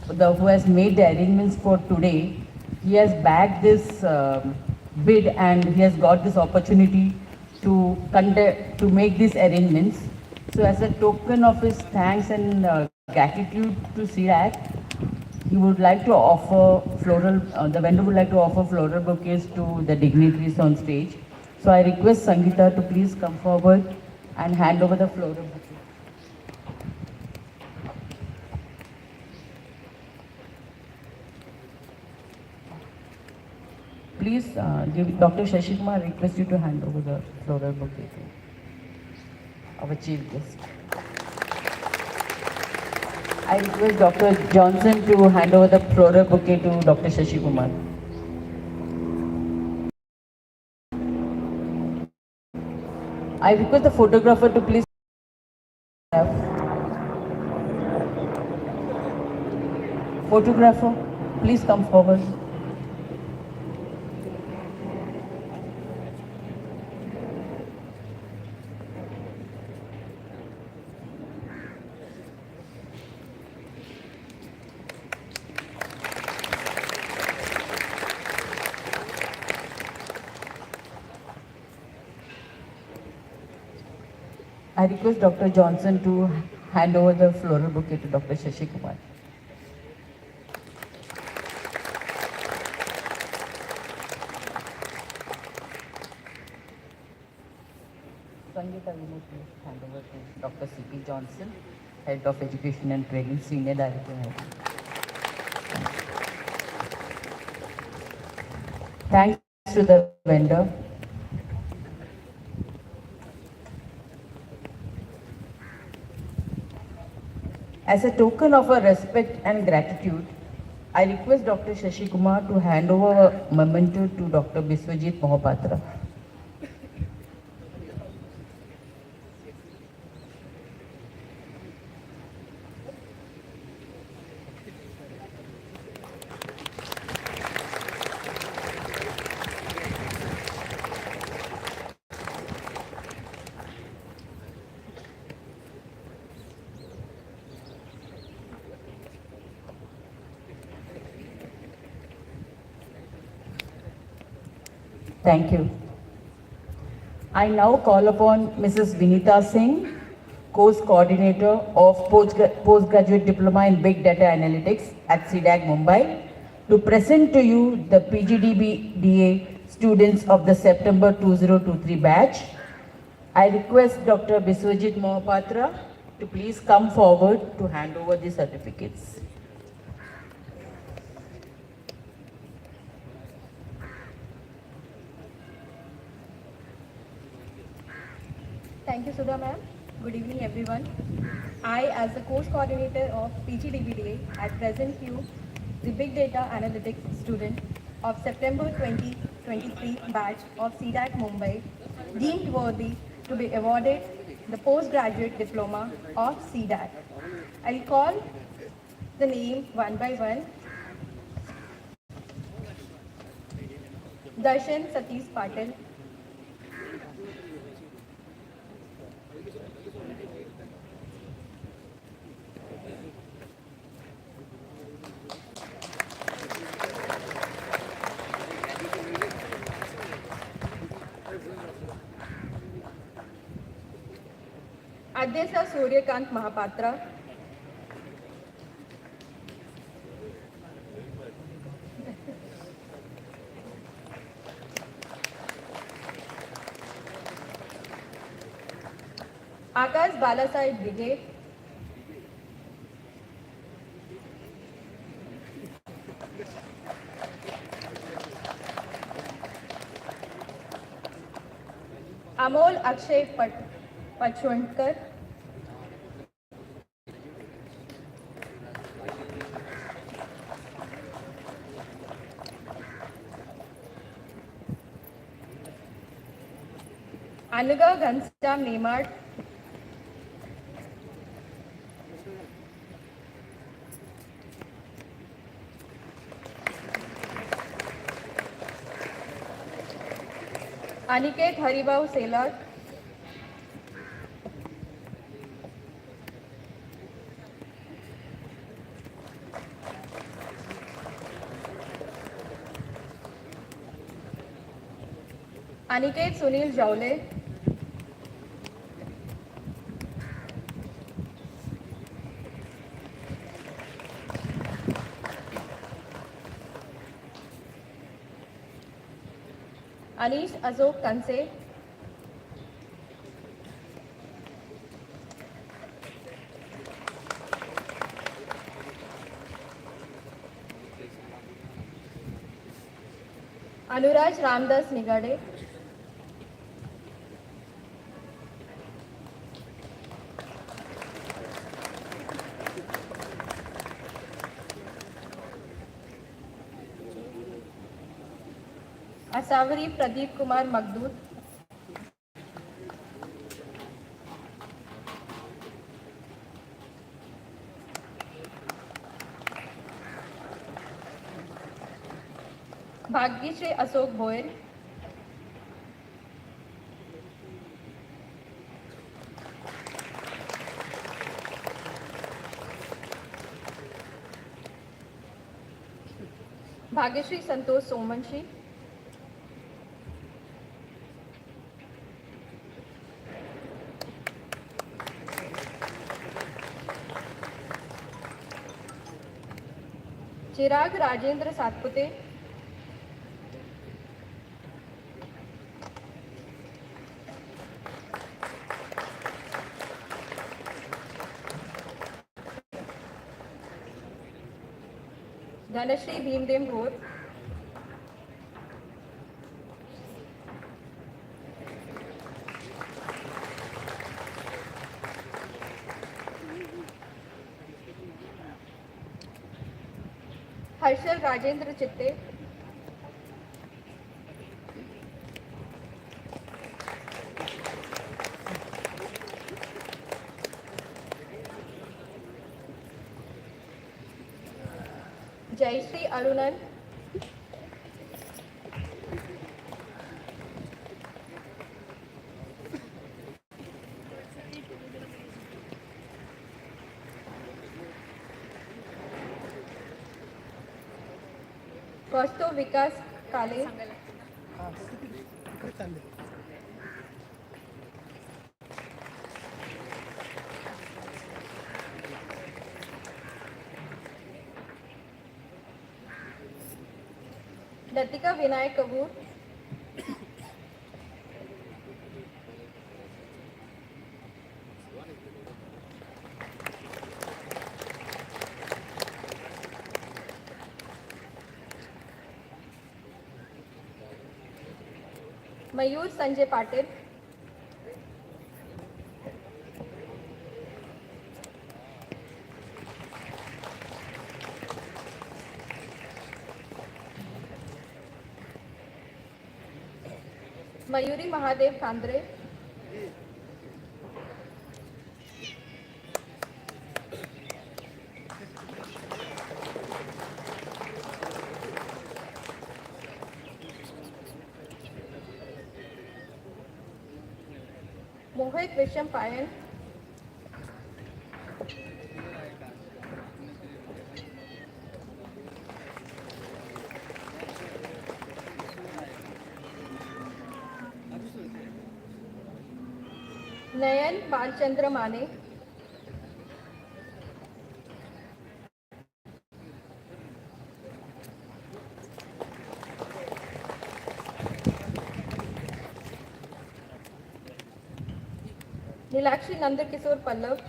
who has made the arrangements for today, he has bagged this bid and he has got this opportunity to make these arrangements. So as a token of his thanks and gratitude to C-DAC, he would like to offer the vendor would like to offer floral bouquets to the dignitaries on stage. So I request Sangeeta to please come forward and hand over the floral bouquet. Please give Dr. Shashikumar, request you to hand over the floral bouquet to our chief guest. I request Dr. Johnson to hand over the floral bouquet to Dr. Shashikumar. I request the photographer to please have. Photographer, please come forward. I request Dr. Johnson to hand over the floral bouquet to Dr. Shashikumar. Sangeeta, will you please hand over to Dr. C.P. Johnson, Head of Education and Training, Senior Director. Thanks to the vendor. As a token of our respect and gratitude, I request Dr. Shashikumar to hand over a memento to Dr. Biswajit Mohapatra. Thank you. I now call upon Mrs. Vinita Singh, Course Coordinator of Postgraduate Diploma in Big Data Analytics at C-DAC Mumbai, to present to you the PGDBDA students of the September 2023 batch. I request Dr. Biswajit Mohapatra to please come forward to hand over the certificates. Thank you, Sudha ma'am. Good evening, everyone. I, as the course coordinator of PGDBDA, I present you the Big Data Analytics student of September 2023 batch of C-DAC Mumbai, deemed worthy to be awarded the postgraduate diploma of C-DAC. I'll call the name one by one. Darshan Satish Patil, Adyasa Suryakant Mahapatra, Akash Balasaheb Brigade, Amol Akshay Pachwankar, Anuga Ghanshyam Nemad, Aniket Haribau Selar, Aniket Sunil Jaule, Anish Ashok Kanse, Anuraj Ramdas Nigade, Asavari Pradeep Kumar Magdud, Bhagyashree Ashok Boyer, Bhagyashree Santosh Somanshi, Chirag Rajendra Satpute, Dhanashree Bhimdev Ghoor, Harshal Rajendra Chitte, Jayashree Arunan, Kaustav Vikas Kale, Latika Vinayak Kapoor, Mayur Sanjay Patil, Mayuri Mahadev Kandre, Mohit Visham Payan, Nayan Balchandra Mane, Nilakshi Nandakishore Pallav,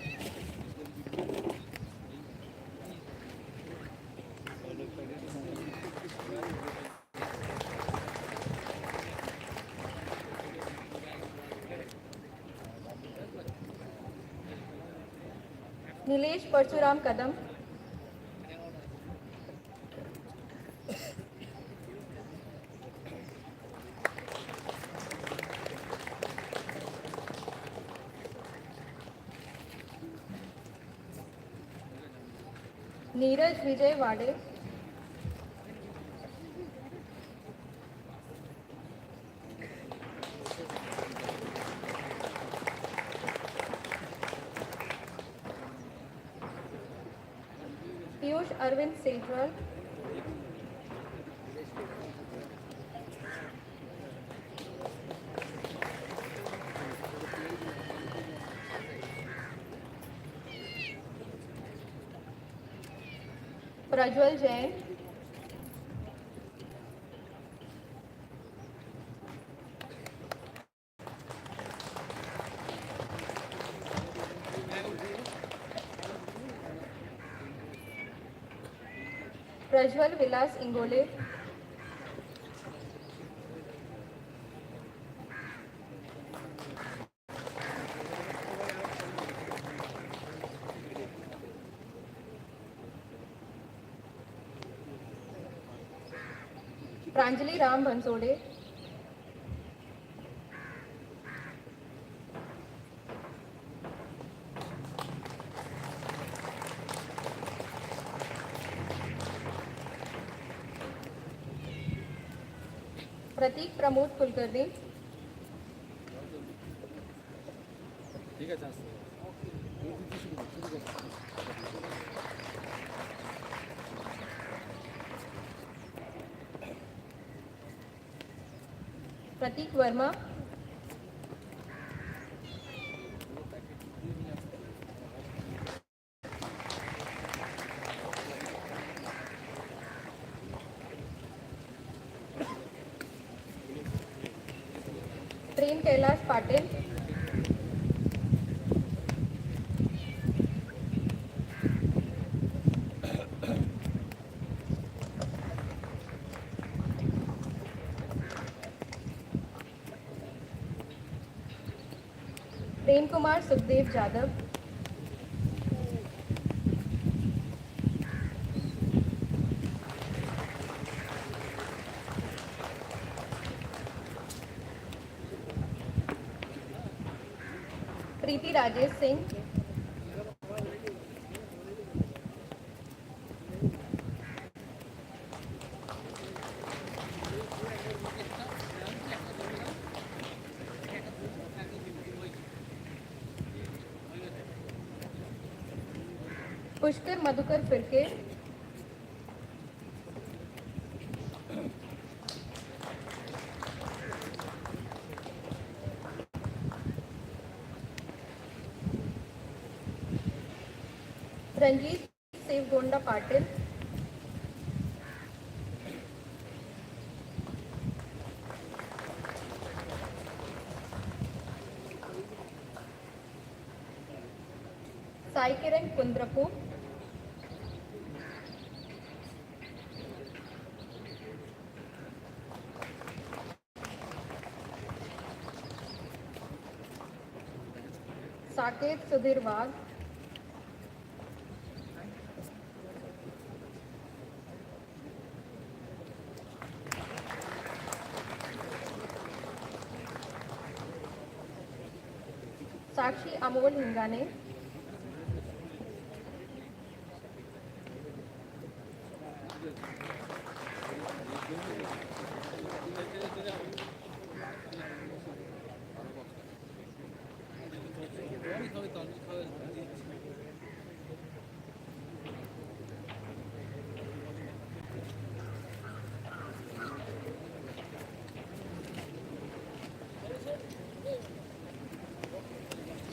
Nilesh Parshuram Kadam, Neeraj विजय वाडे, पीयूष अरविंद सेजवाल, प्रज्वल जैन, प्रज्वल विलास इंगोले, प्रांजलि राम भंसोड़े, प्रतीक प्रमोद कुलकर्णी, प्रतीक वर्मा, प्रेम कैलाश पाटिल, प्रेम कुमार सुखदेव जाधव, प्रीति राजेश सिंह, पुष्कर मधुकर फिरके, रंजीत सेवगोंडा पाटिल, साई किरण कुंद्रपू, साकेत सुधीर वाघ, साक्षी अमोल हिंगाने,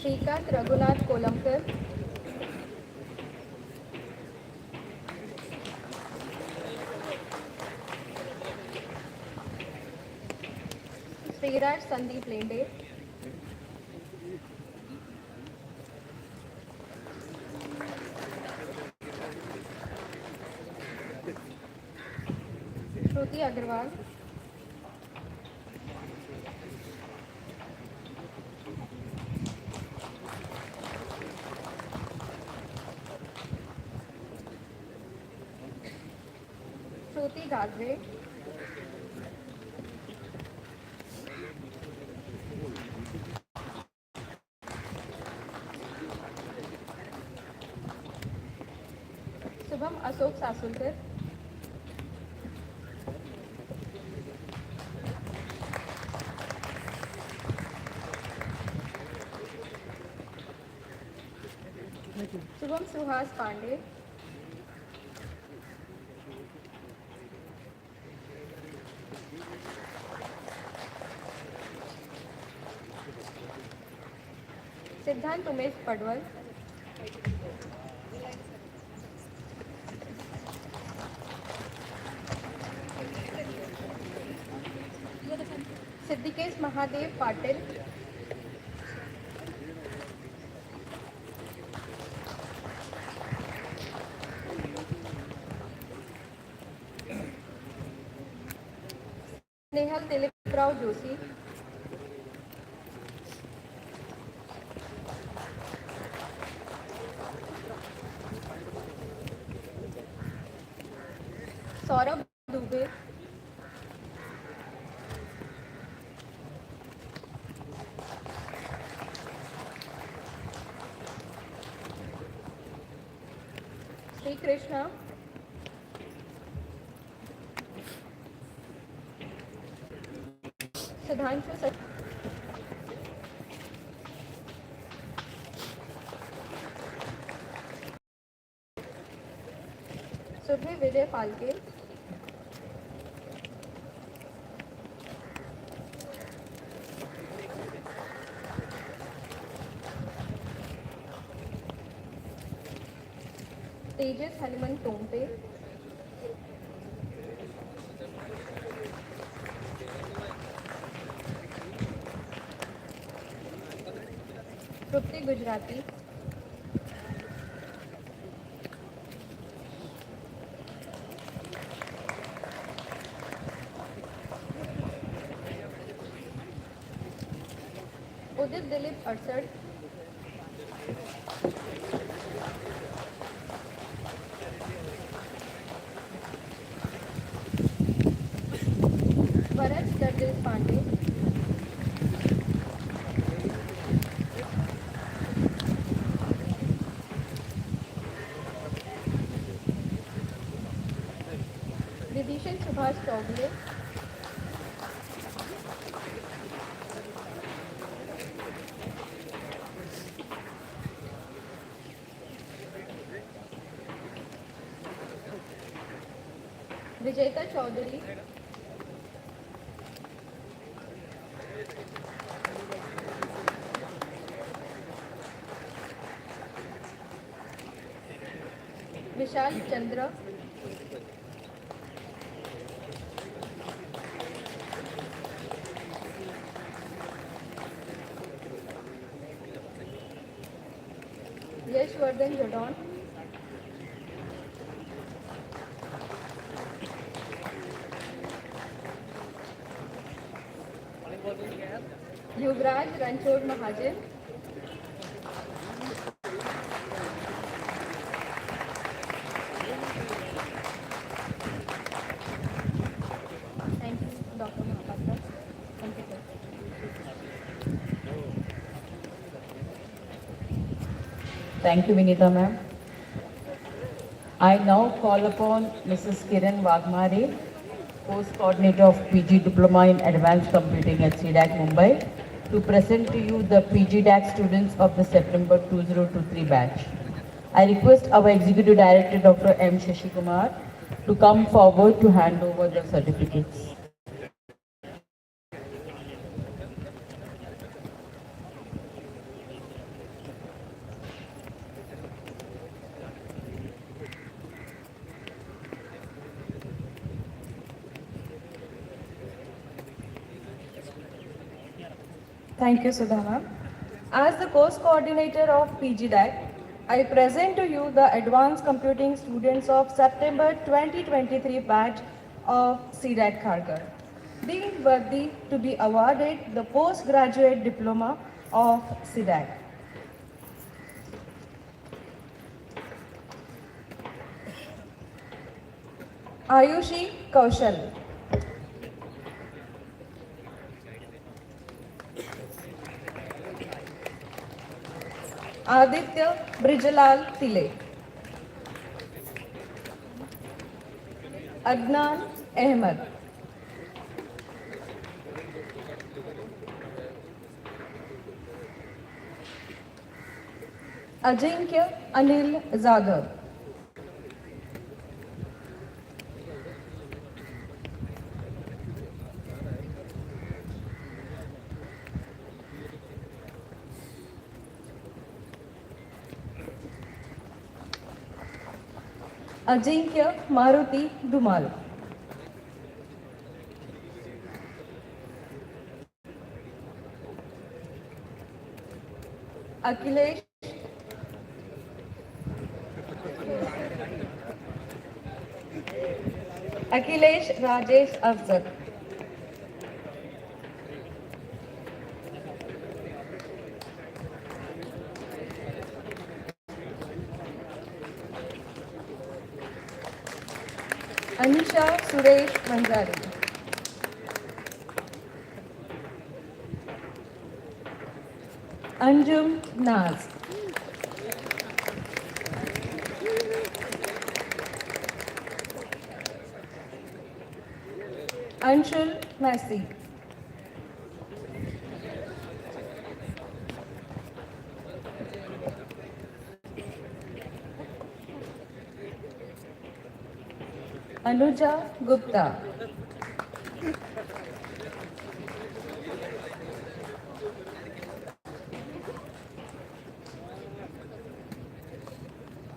श्रीकांत रघुनाथ कोलमकर, श्रीराज संदीप लेंडे, श्रुति अग्रवाल, श्रुति गाजरे, Shubham Ashok Sasulkar. Shubham Suhas Pandey. Siddhant Umesh Padwal. Siddhikesh Mahadev Patil. Snehal Dilip Rao Joshi. Saurabh Dubey. Sri Krishna. Sudhanshu Subhi Vijay Palke. Tejas Hanuman Tompe. Trupti Gujarati. Udit Dilip Arsad. Bharat Dardil Pandey. Vidishan Subhash Chowdhury. Vijayta Chowdhury. Vishal Chandra. Yashvardhan Jadon. Yuvraj Ranchod Mahajan. Thank you, Dr. Mahapatra. Thank you, sir. Thank you, Vinita ma'am. I now call upon Mrs. Kiran Wagmare, Course Coordinator of PG Diploma in Advanced Computing at C-DAC Mumbai, to present to you the PG-DAC students of the September 2023 batch. I request our Executive Director, Dr. M. Shashi Kumar, to come forward to hand over the certificates. Thank you, Sudha ma'am. As the course coordinator of PG-DAC, I present to you the advanced computing students of September 2023 batch of C-DAC Kharghar, being worthy to be awarded the postgraduate diploma of C-DAC. Ayushi Kaushal. Aditya Brijalal Tile. Adnan Ahmed. Ajinkya Anil Zadav. Ajinkya Maruti Dumal. Akhilesh Akhilesh Rajesh Afzal. Anisha Suresh Manjari. Anjum Naz. Anshul Messi. Anuja Gupta.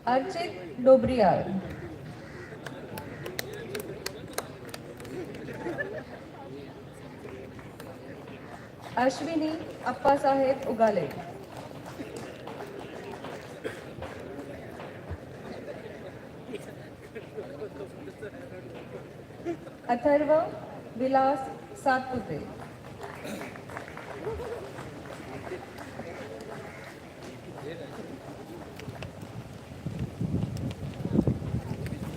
Archit Dobriyal. Ashwini Appasaheb Ugale. Atharva Vilas Satpute.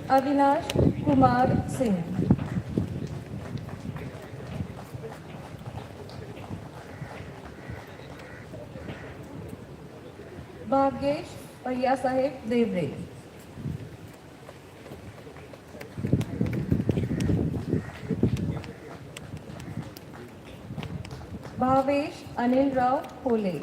Avinash Kumar Singh. Bhagyesh Payya Saheb Devre. Bhavesh Anil Rao Hole.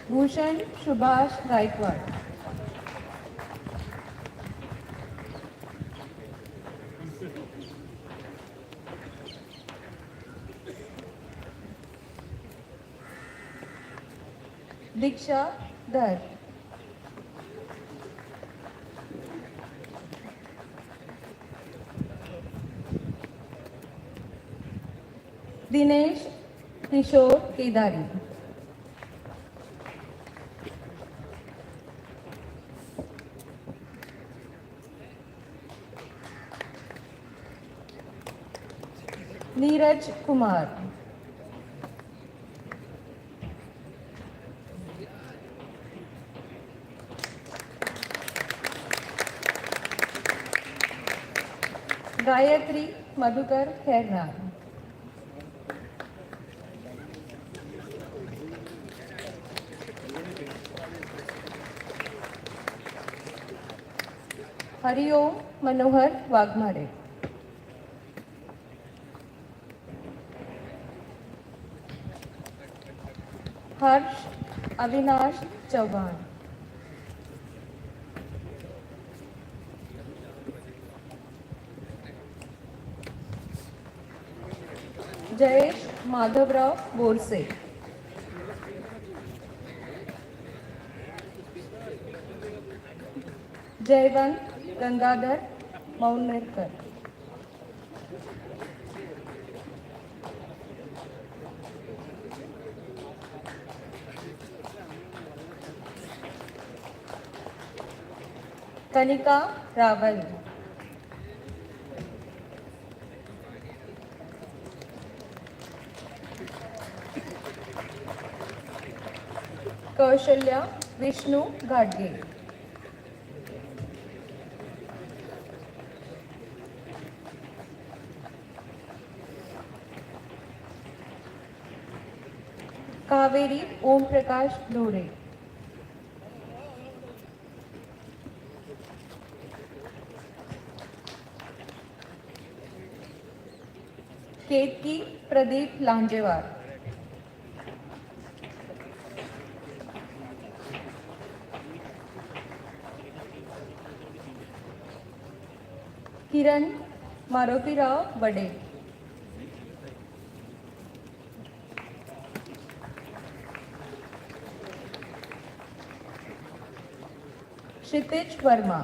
Bhushan Subhash Gaikwad. Diksha Dar. Dinesh Kishore Kedari. Neeraj Kumar. Gayatri Madhukar Khairnar. Hariom Manohar Wagmare. Harsh Avinash Chauhan. Jayesh Madhavrao Borse. Jayvant Gangadhar Maunnerkar. Kanika Raval. Kaushalya Vishnu Gadge. Kaveri Om Prakash Dhore. Ketki Pradeep Lanjewar. Kiran Maruti Rao Bade. Kshitij Verma.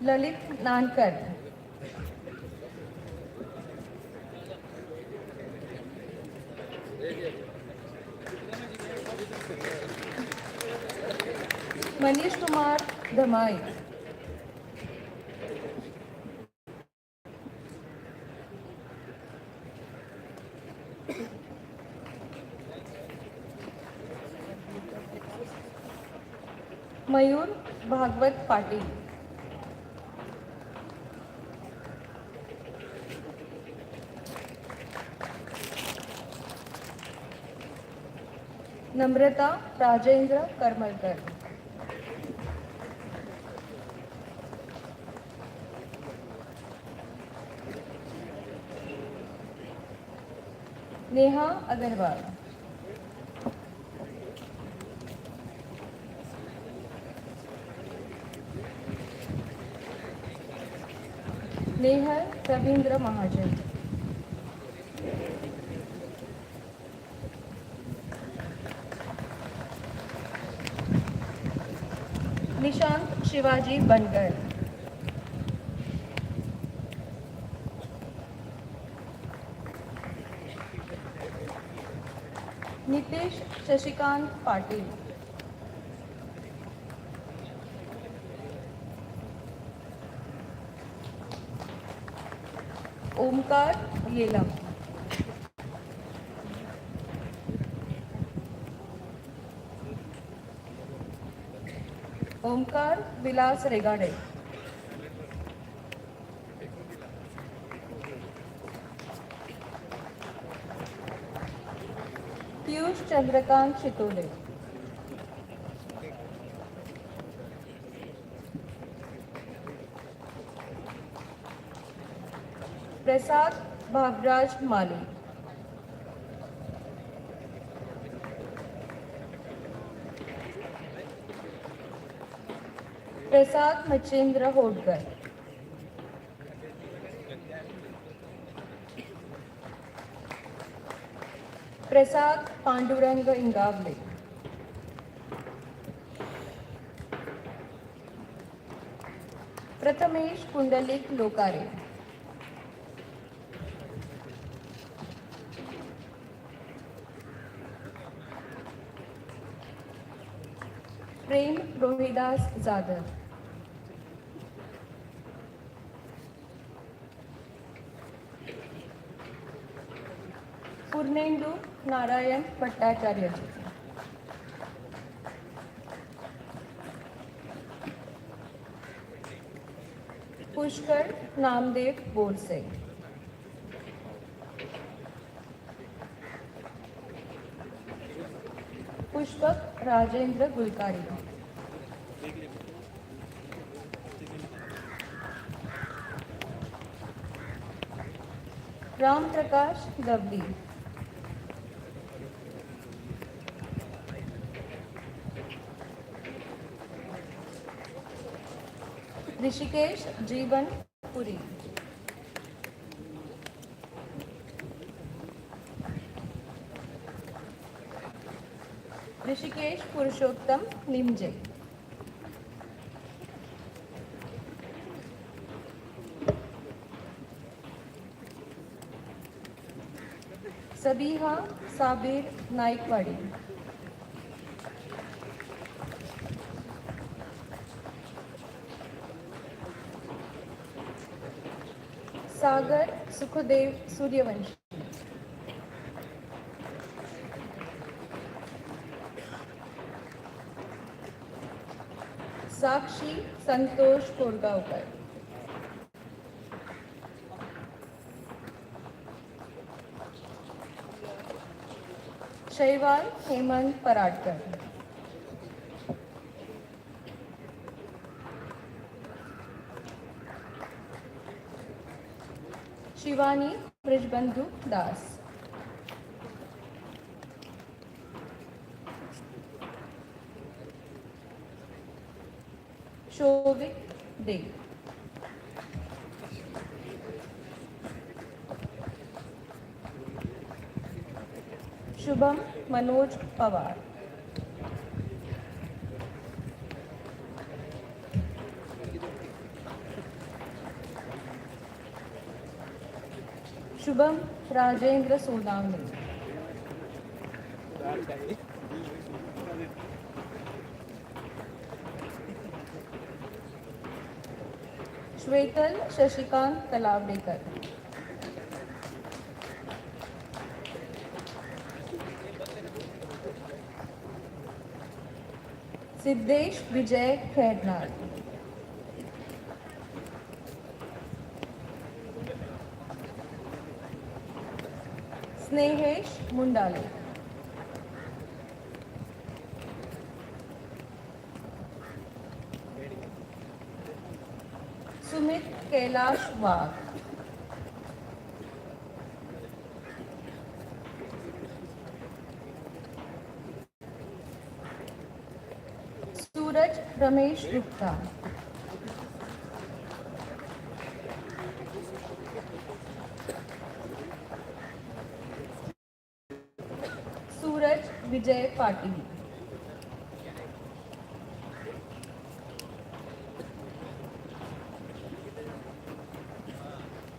Lalit Nankar. Manish Kumar Dhamai. Mayur Bhagwat Patil. Namrata Rajendra Karmalkar. Neha Agarwal. Nehal Ravindra Mahajan. Nishant Shivaji Bangar. Nitish Shashikant Patil. Omkar Yelam. Omkar Vilas Regade. Piyush Chandrakant Chitole. Prasad Bhavraj Mali. Prasad Machendra Hodkar. Prasad Panduranga Ingavle. Prathamesh Kundalik Lokare. Prem Rohidas Zadar. Purnendu Narayan Bhattacharya. Pushkar Namdev Bolse. Pushpak Rajendra Gulkari. Ram Prakash Gavdi. Rishikesh Jeevan Puri. Rishikesh Purushottam Nimje. Sabiha Sabir Naikwadi. Sagar Sukhadev Suryavanshi. साक्षी संतोष कोरगावकर, शैवाल हेमंत पराडकर, शिवानी ब्रिजबंधु दास, शोभिक दे, शुभम मनोज पवार, शुभम राजेंद्र सोनावणे, श्वेतल शशिकांत तलावडेकर, सिद्धेश विजय खैरनार, स्नेहेश मुंडाले, सुमित कैलाश वाघ, सूरज रमेश गुप्ता, सूरज विजय पाटिल,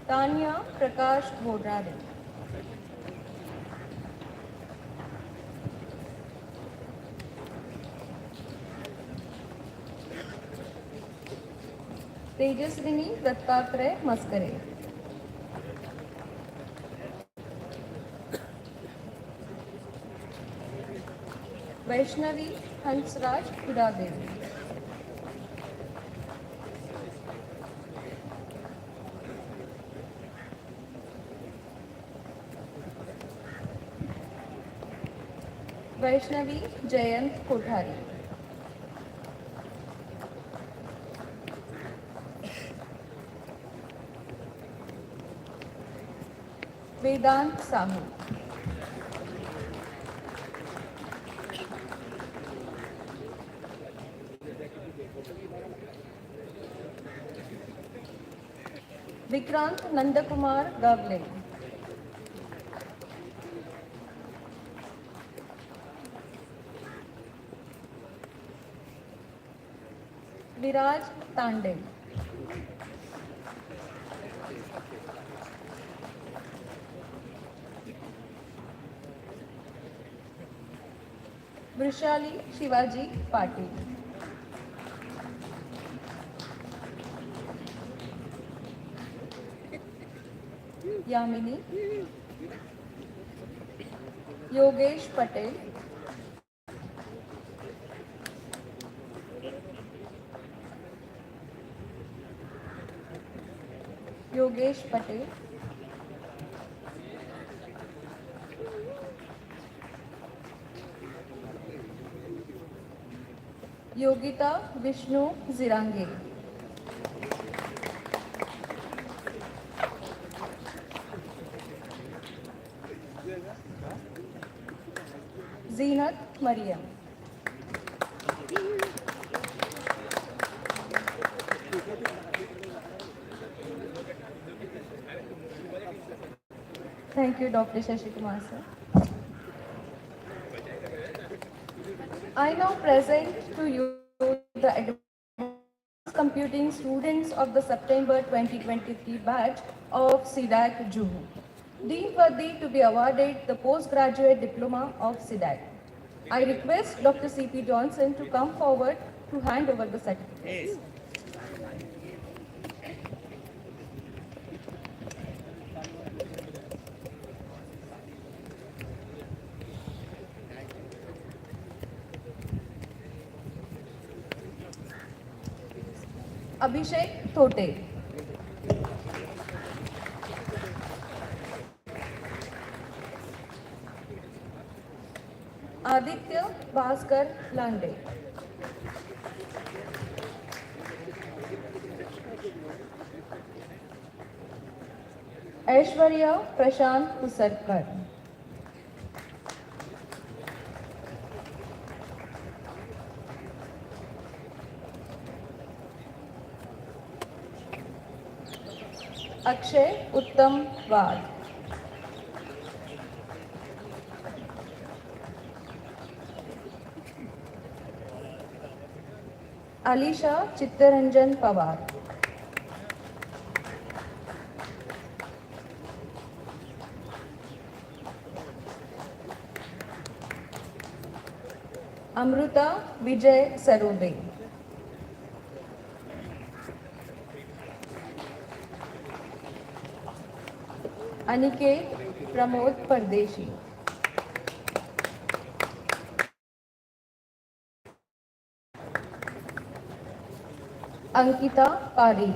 तान्या प्रकाश बोरारे, तेजस्विनी दत्तात्रय मस्करे, वैष्णवी हंसराज हिरादेवी, वैष्णवी जयंत कोठारी, वेदांत साहू, विक्रांत नंदकुमार गावले, विराज तांडे, वृषाली शिवाजी पाटिल, यामिनी, योगेश पटेल, योगेश पटेल, योगिता विष्णु जिरांगे, जीनत Maryam, Thank you, Dr. Shashi Kumar, sir. I now present to you the advanced computing students of the September 2023 batch of C-DAC Juhu, deemed worthy to be awarded the postgraduate diploma of C-DAC. I request Dr. C.P. Johnson to come forward to hand over the certificates. Abhishek Thote. Aditya Bhaskar Lande. Aishwarya Prashant Pusarkar. Akshay Uttam Wad. Alisha Chittaranjan Pawar. Amruta Vijay Sarude. Aniket Pramod Pardeshi. Ankita Parikh.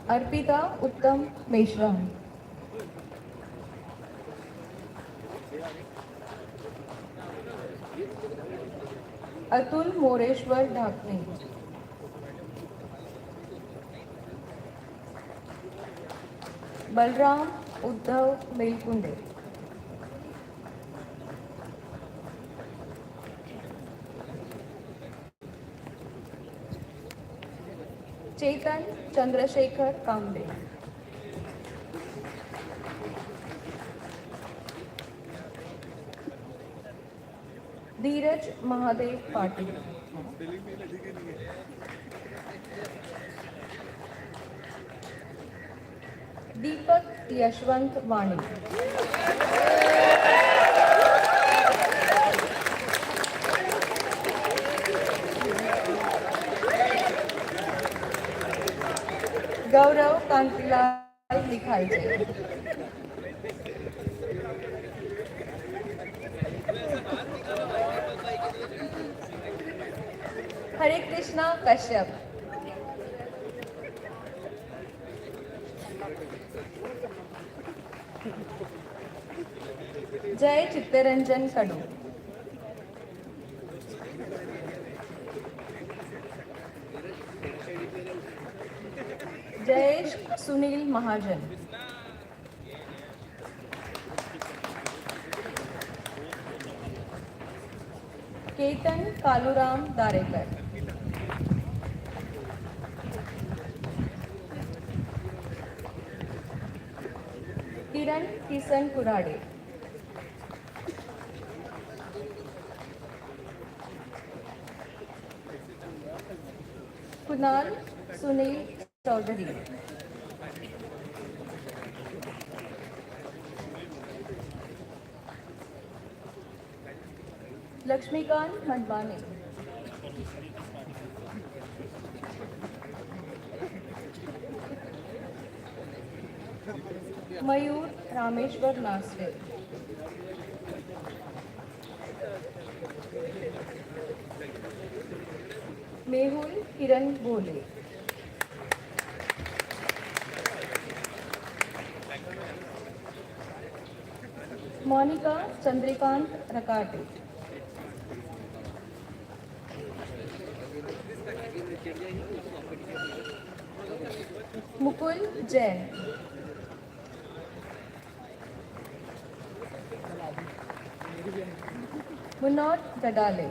Arpita Uttam Meshram. Atul Moreshwar Dhakne. Balram Uddhav Melkunde. Chetan Chandrasekhar Kamble. Dheeraj Mahadev Patil. Deepak Yashwant Vani. Gaurav Kantilal Likhalje. Hare Krishna Kashyap. Jai Chittaranjan Kadu. Jayesh Sunil Mahajan. Ketan Kaluram Darekar. Kiran Kisan Kurade. Kunal Sunil Chaudhary. Lakshmikant Madhwani. Mayur Rameshwar Nasre. Mehul Kiran Bole. Monica Chandrikant Rakate. Mukul Jain. Munot Gadale.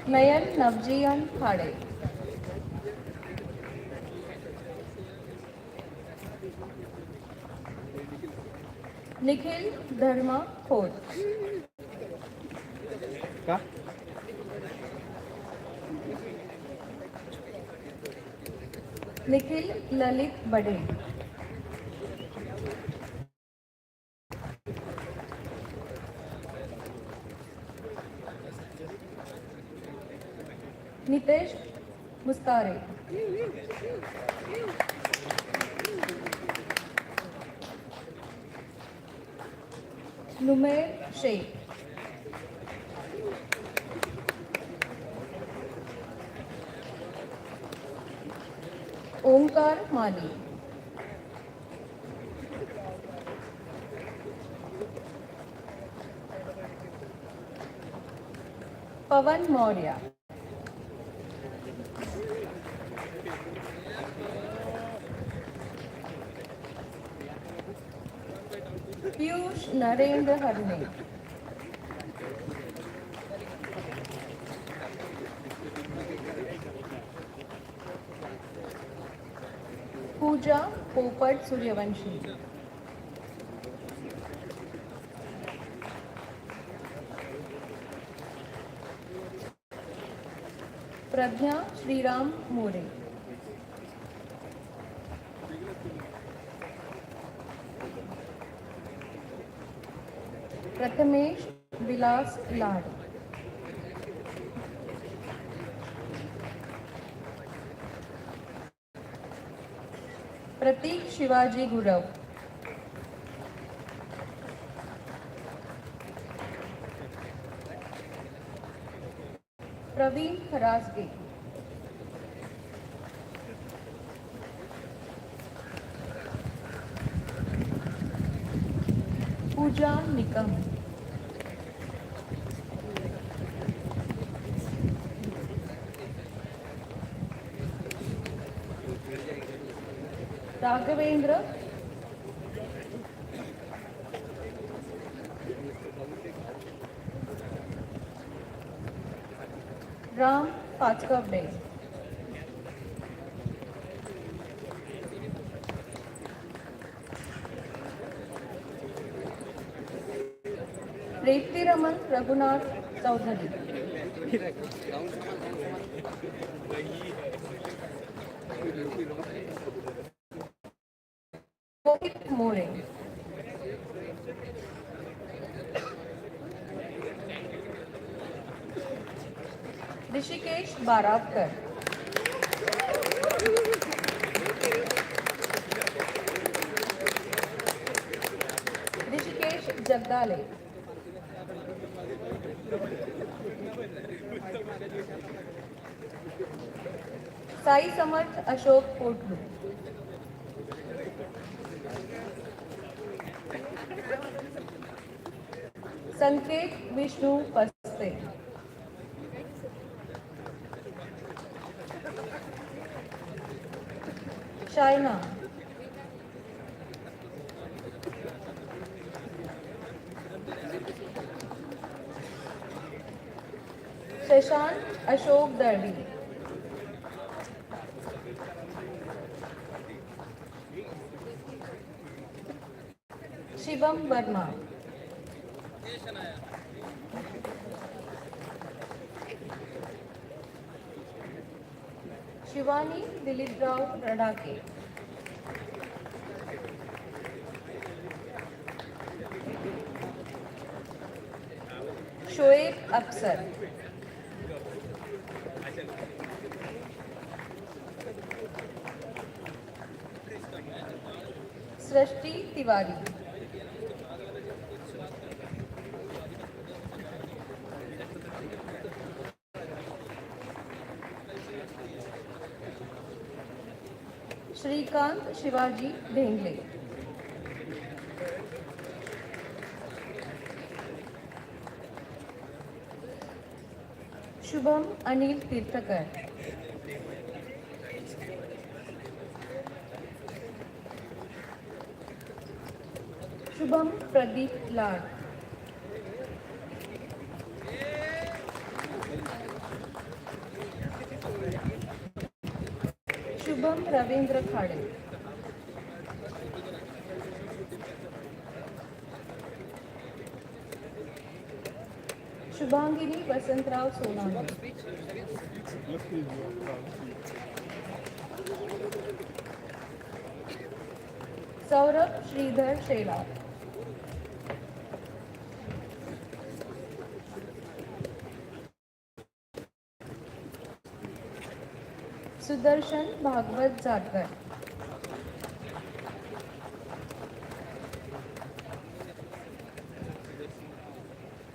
Nayan Navjiyan Khade. Nikhil Dharma Khod. Nikhil Lalit Bade. Nitesh Mustare. Numair Sheikh. Omkar Mali. Pavan Maurya. Piyush Narendra Harne. Pooja Popat Suryavanshi. Pradnya Shriram More. Prathamesh Vilas Lad. Pratik Shivaji Gurav. Praveen Kharasge. Pooja Nikam. Raghavendra. Ram Patkavde. Preetiraman Raghunath Chaudhary. Mohit More. Rishikesh Baravkar. Rishikesh Jagdale. Sai Samarth Ashok Potlu. Sanket Vishnu Paste. Shaina. Shashank Ashok Dardi. Shivam Verma. Shivani Dilip Rao Radake. Shoaib Afsar. Srishti Tiwari. Shrikant Shivaji Dhengle. Shubham Anil Tirthakar. Shubham Pradeep Lad. Shubham Ravindra Khade. Shubhangini Vasantrao Sonani. Saurabh Sridhar Shela. Sudarshan Bhagwat Zatkar.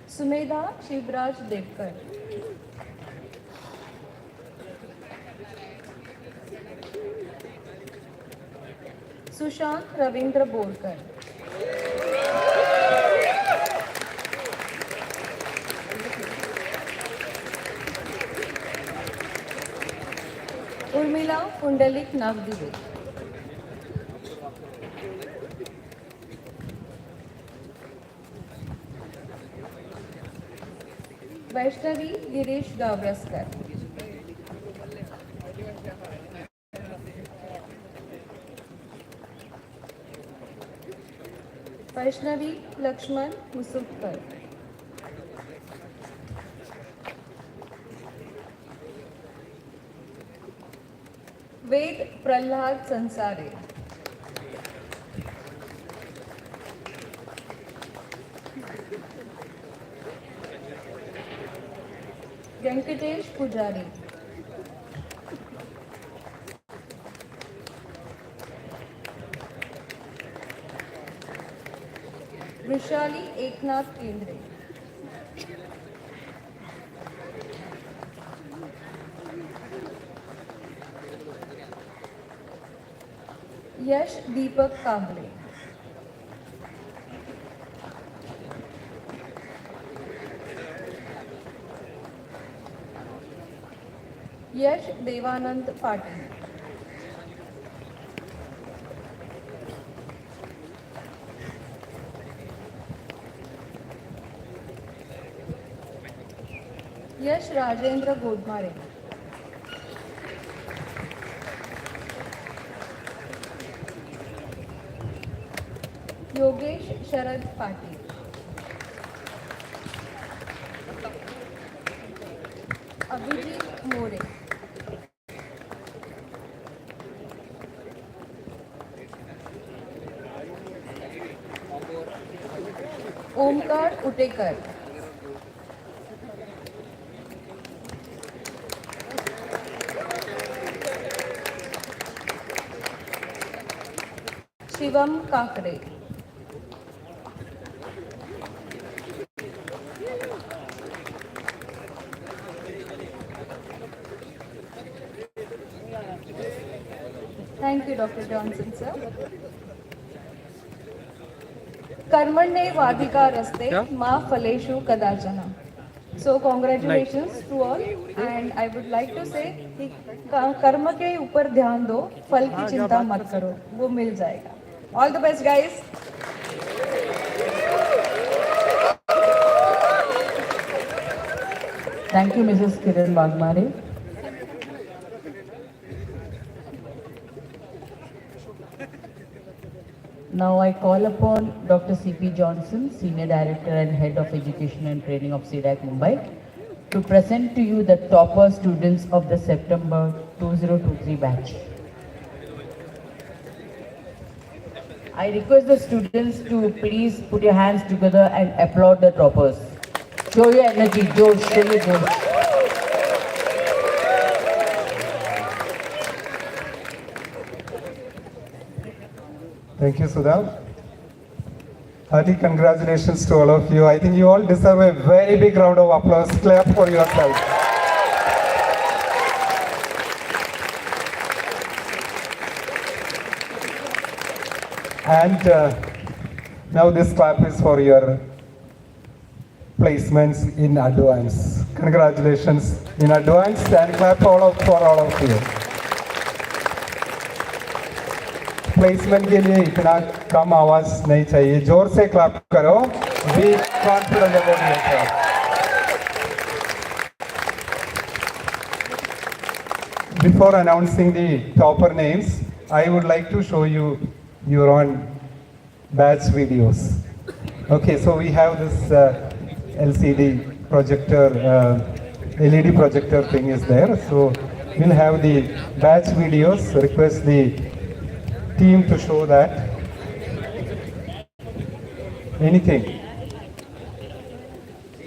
Sumedha Shivraj Devkar. Sushant Ravindra Borkar. Urmila Pundalik Navdive. Vaishnavi Girish Gavraskar. Vaishnavi Lakshman Musukkar. Ved Prahlad Sansare. Venkatesh Pujari. Vishali Eknath Kendre. Yash Deepak Kamble. Yash Devanand Patil. Yash Rajendra Godmare. Yogesh Sharad Patil. Abhijit More. Omkar Utekar. Shivam Kakre. Thank you, Dr. Johnson, sir. कर्मण्ये वाधिकारस्ते मा फलेषु कदाचन. So congratulations to all, and I would like to say कि कर्म के ऊपर ध्यान दो, फल की चिंता मत करो, वो मिल जाएगा. All the best, guys. Thank you, Mrs. Kiran Bagmare. Now I call upon Dr. C.P. Johnson, Senior Director and Head of Education and Training of C-DAC Mumbai, to present to you the topper students of the September 2023 batch. I request the students to please put your hands together and applaud the toppers. Show your energy, Josh, show your Josh. Thank you, Sudha. Hearty congratulations to all of you. I think you all deserve a very big round of applause. Clap for yourself. And now this clap is for your placements in advance. Congratulations in advance, and clap for all of you. Placement के लिए इतना कम आवाज नहीं चाहिए, जोर से clap करो. Be confident about yourself. Before announcing the topper names, I would like to show you your own batch videos. Okay, so we have this LCD projector, LED projector thing is there. So we'll have the batch videos. Request the team to show that. Anything.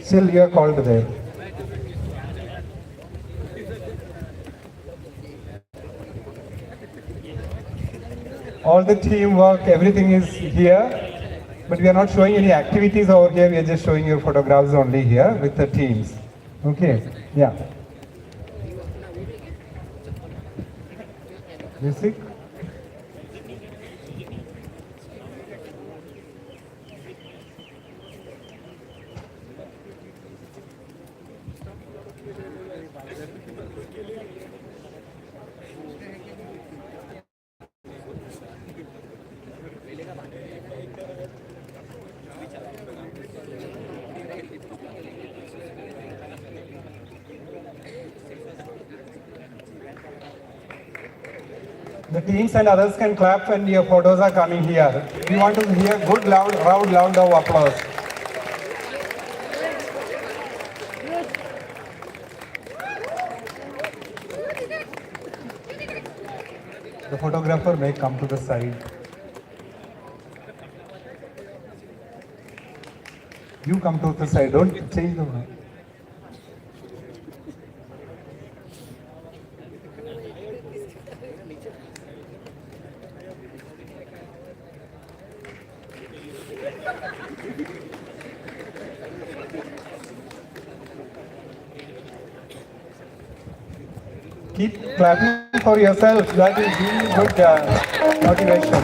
Still you are called there. all the teamwork, everything is here. But we are not showing any activities over here. We are just showing your photographs only here with the teams. Okay, yeah. Music. The teams and others can clap when your photos are coming here. We want to hear good, loud, round of applause. The photographer may come to the side. You come to the side, don't change the mic. Keep clapping for yourself. That is really good motivation.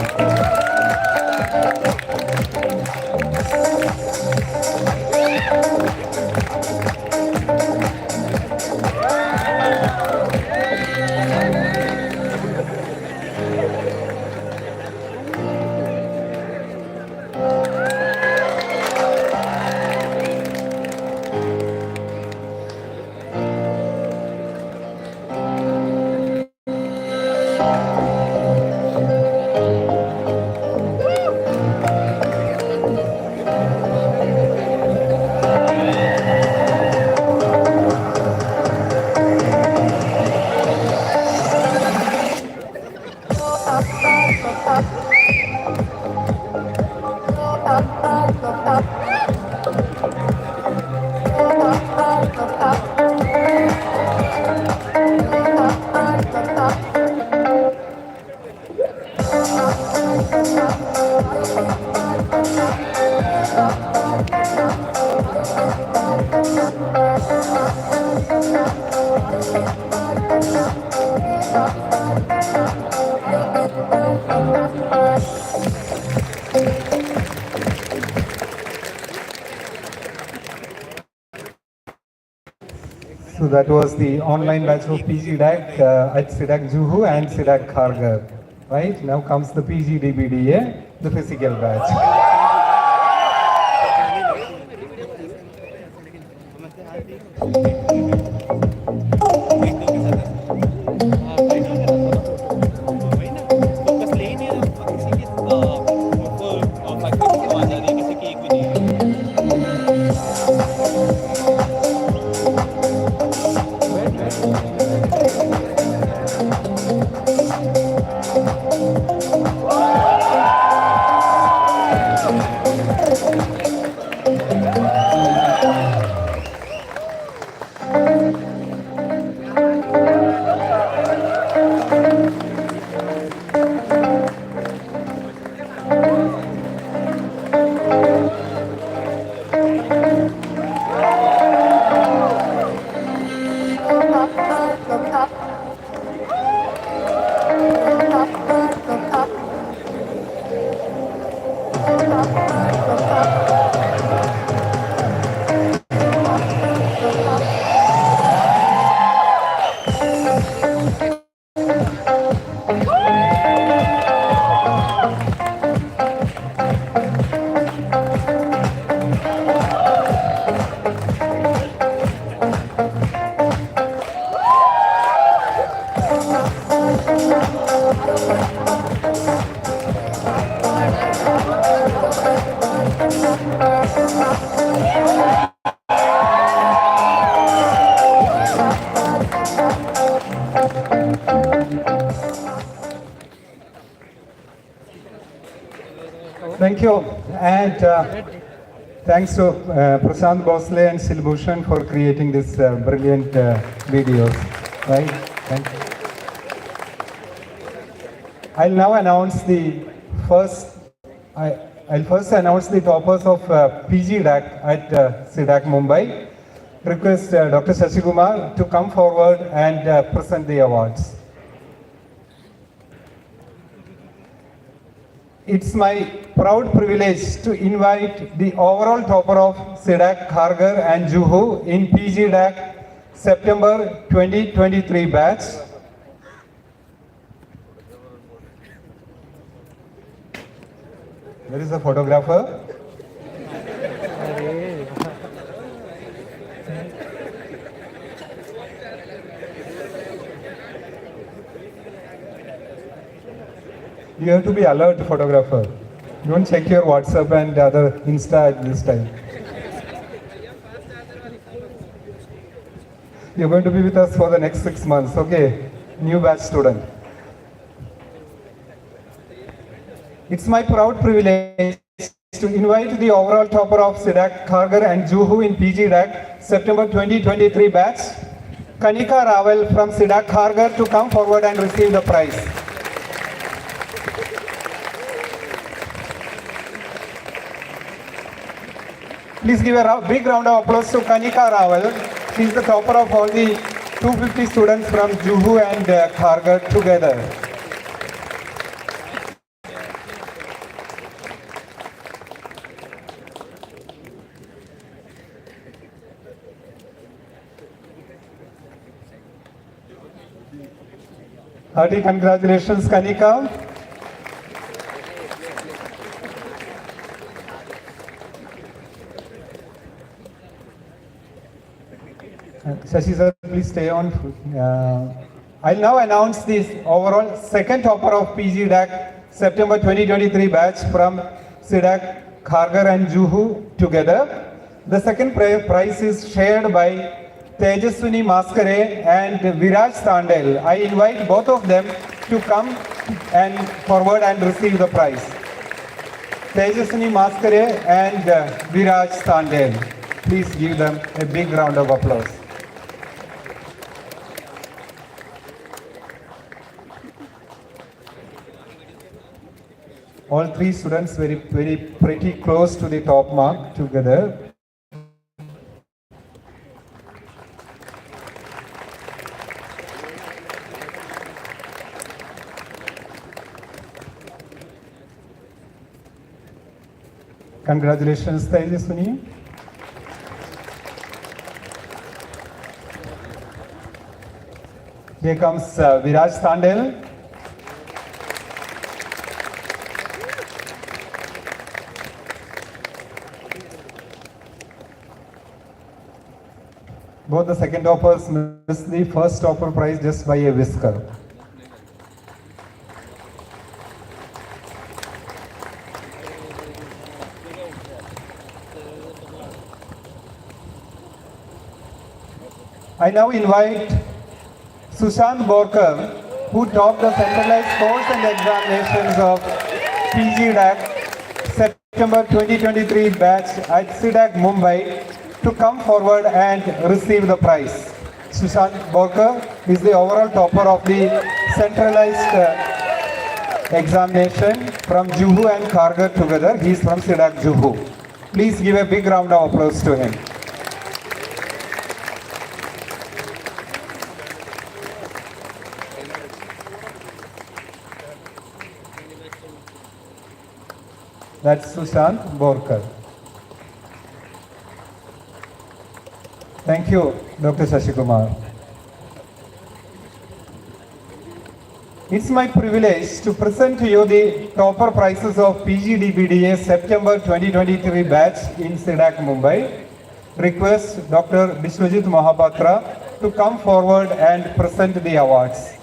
So that was the online batch of PG-DAC at C-DAC Juhu and C-DAC Kharghar. Right, now comes the PG-DBDA, the physical batch. Thank you, and thanks to Prashant Bhosle and Silbhushan for creating this brilliant videos. Right? Thank you. I'll now announce the first, I'll first announce the toppers of PG-DAC at C-DAC Mumbai. Request Dr. Shashi Kumar to come forward and present the awards. It's my proud privilege to invite the overall topper of C-DAC Kharghar and Juhu in PG-DAC September 2023 batch. Where is the photographer? You have to be alert, photographer. Don't check your WhatsApp and other Insta at this time. You're going to be with us for the next 6 months, okay? New batch student. It's my proud privilege to invite the overall topper of C-DAC Kharghar and Juhu in PG-DAC September 2023 batch, Kanika Raval from C-DAC Kharghar, to come forward and receive the prize. Please give a big round of applause to Kanika Raval. She is the topper of all the 250 students from Juhu and Kharghar together. Hearty congratulations, Kanika. Shashi sir, please stay on. I'll now announce the overall second topper of PG-DAC September 2023 batch from C-DAC Kharghar and Juhu together. The second prize is shared by Tejaswini Maskare and Viraj Tandel. I invite both of them to come and forward and receive the prize. Tejaswini Maskare and Viraj Tandel. Please give them a big round of applause. All three students pretty close to the top mark together. Congratulations, Tejaswini. Here comes Viraj Tandel. Both the second toppers missed the first topper prize just by a whisker. I now invite Sushant Borkar, who topped the centralized scores and examinations of PG-DAC September 2023 batch at C-DAC Mumbai, to come forward and receive the prize. Sushant Borkar is the overall topper of the centralized examination from Juhu and Kharghar together. He is from C-DAC Juhu. Please give a big round of applause to him. That's Sushant Borkar. Thank you, Dr. Shashi Kumar. It's my privilege to present to you the topper prizes of PGDBDA September 2023 batch in C-DAC Mumbai. Request Dr. Biswajit Mahapatra to come forward and present the awards.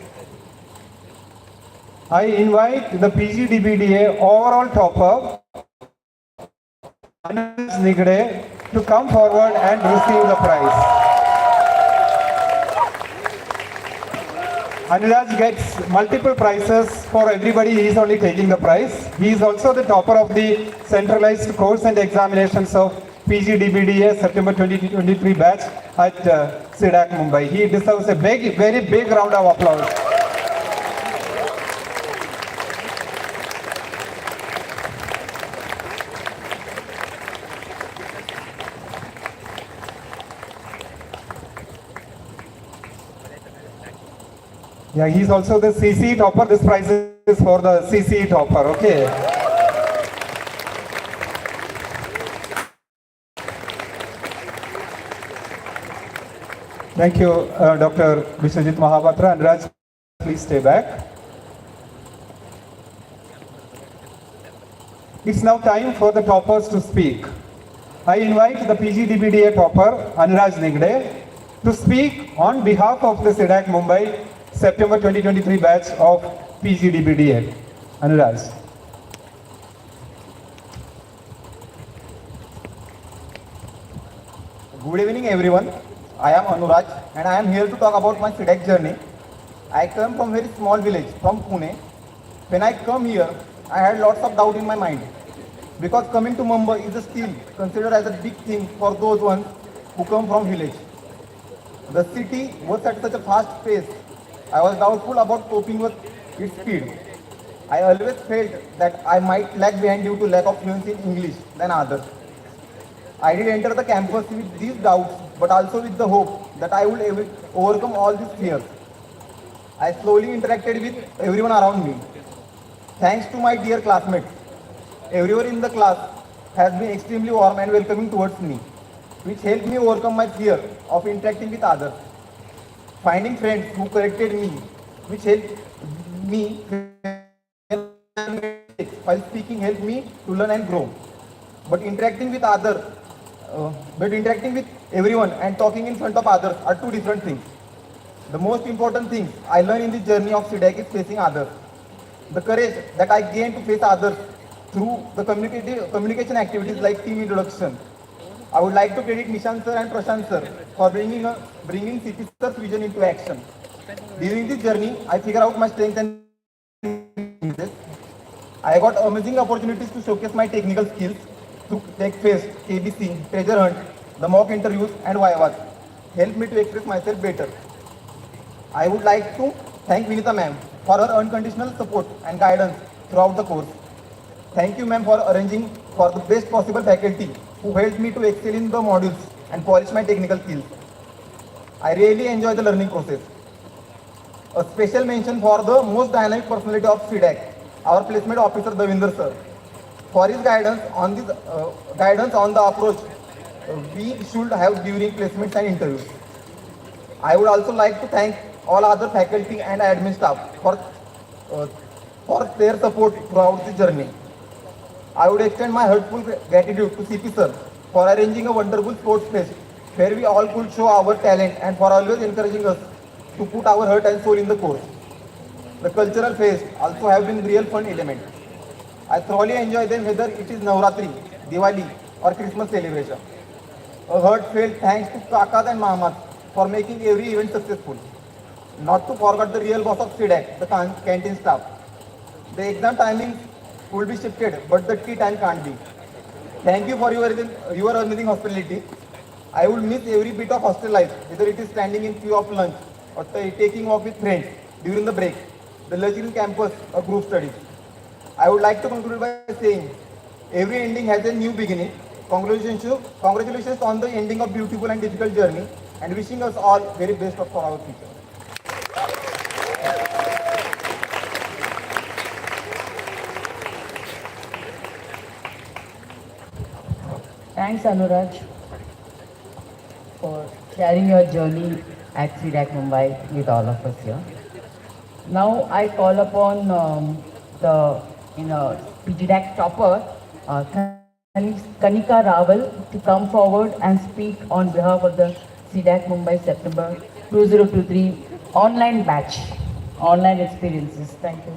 I invite the PGDBDA overall topper, Anuj Nigde, to come forward and receive the prize. Anuraj gets multiple prizes for everybody. He is only taking the prize. He is also the topper of the centralized course and examinations of PGDBDA September 2023 batch at C-DAC Mumbai. He deserves a very big round of applause. Yeah, he's also the CC topper. This prize is for the CC topper. Okay. Thank you, Dr. Vishwajit Mahapatra. And Raj, please stay back. It's now time for the toppers to speak. I invite the PGDBDA topper, Anuraj Nigde, to speak on behalf of the C-DAC Mumbai September 2023 batch of PGDBDA. Anuraj. Good evening everyone. I am Anuraj and I am here to talk about my C-DAC journey. I come from a very small village from Pune. When I come here, I had lots of doubt in my mind because coming to Mumbai is still considered as a big thing for those ones who come from village. The city was at such a fast pace. I was doubtful about coping with its speed. I always felt that I might lag behind due to lack of fluency in English than others. I did enter the campus with these doubts, but also with the hope that I would overcome all these fears. I slowly interacted with everyone around me. Thanks to my dear classmates, everyone in the class has been extremely warm and welcoming towards me, which helped me overcome my fear of interacting with others. Finding friends who corrected me, which helped me while speaking helped me to learn and grow. But interacting with everyone and talking in front of others are two different things. The most important thing I learned in this journey of C-DAC is facing others. The courage that I gained to face others through the communication activities like team introduction. I would like to credit Nishan sir and Prashant sir for bringing CP sir's vision into action. During this journey, I figured out my strengths and weaknesses. I got amazing opportunities to showcase my technical skills through Tech Fest, KBC, Treasure Hunt, the mock interviews and Vivas. Helped me to express myself better. I would like to thank Vinita ma'am for her unconditional support and guidance throughout the course. Thank you ma'am for arranging for the best possible faculty who helped me to excel in the modules and polish my technical skills. I really enjoy the learning process. A special mention for the most dynamic personality of C-DAC, our placement officer Davinder sir, for his guidance on the approach we should have during placements and interviews. I would also like to thank all other faculty and admin staff for their support throughout the journey. I would extend my heartful gratitude to CP sir for arranging a wonderful sports fest where we all could show our talent and for always encouraging us to put our heart and soul in the course. The cultural fest also have been real fun element. I thoroughly enjoy them whether it is Navratri, Diwali or Christmas celebration. A heartfelt thanks to Kakas and Mamas for making every event successful. Not to forget the real boss of C-DAC, the canteen staff. The exam timings will be shifted, but the tea time can't be. Thank you for your amazing hospitality. I will miss every bit of hostel life, whether it is standing in queue of lunch or taking off with friends during the break, the lunch in campus or group studies. I would like to conclude by saying, every ending has a new beginning. Congratulations on the ending of beautiful and difficult journey, and wishing us all very best for our future. Thanks, Anuraj, for sharing your journey at C-DAC Mumbai with all of us here. Now I call upon the PGDAC topper, Kanika Raval, to come forward and speak on behalf of the C-DAC Mumbai September 2023 online batch, online experiences. Thank you.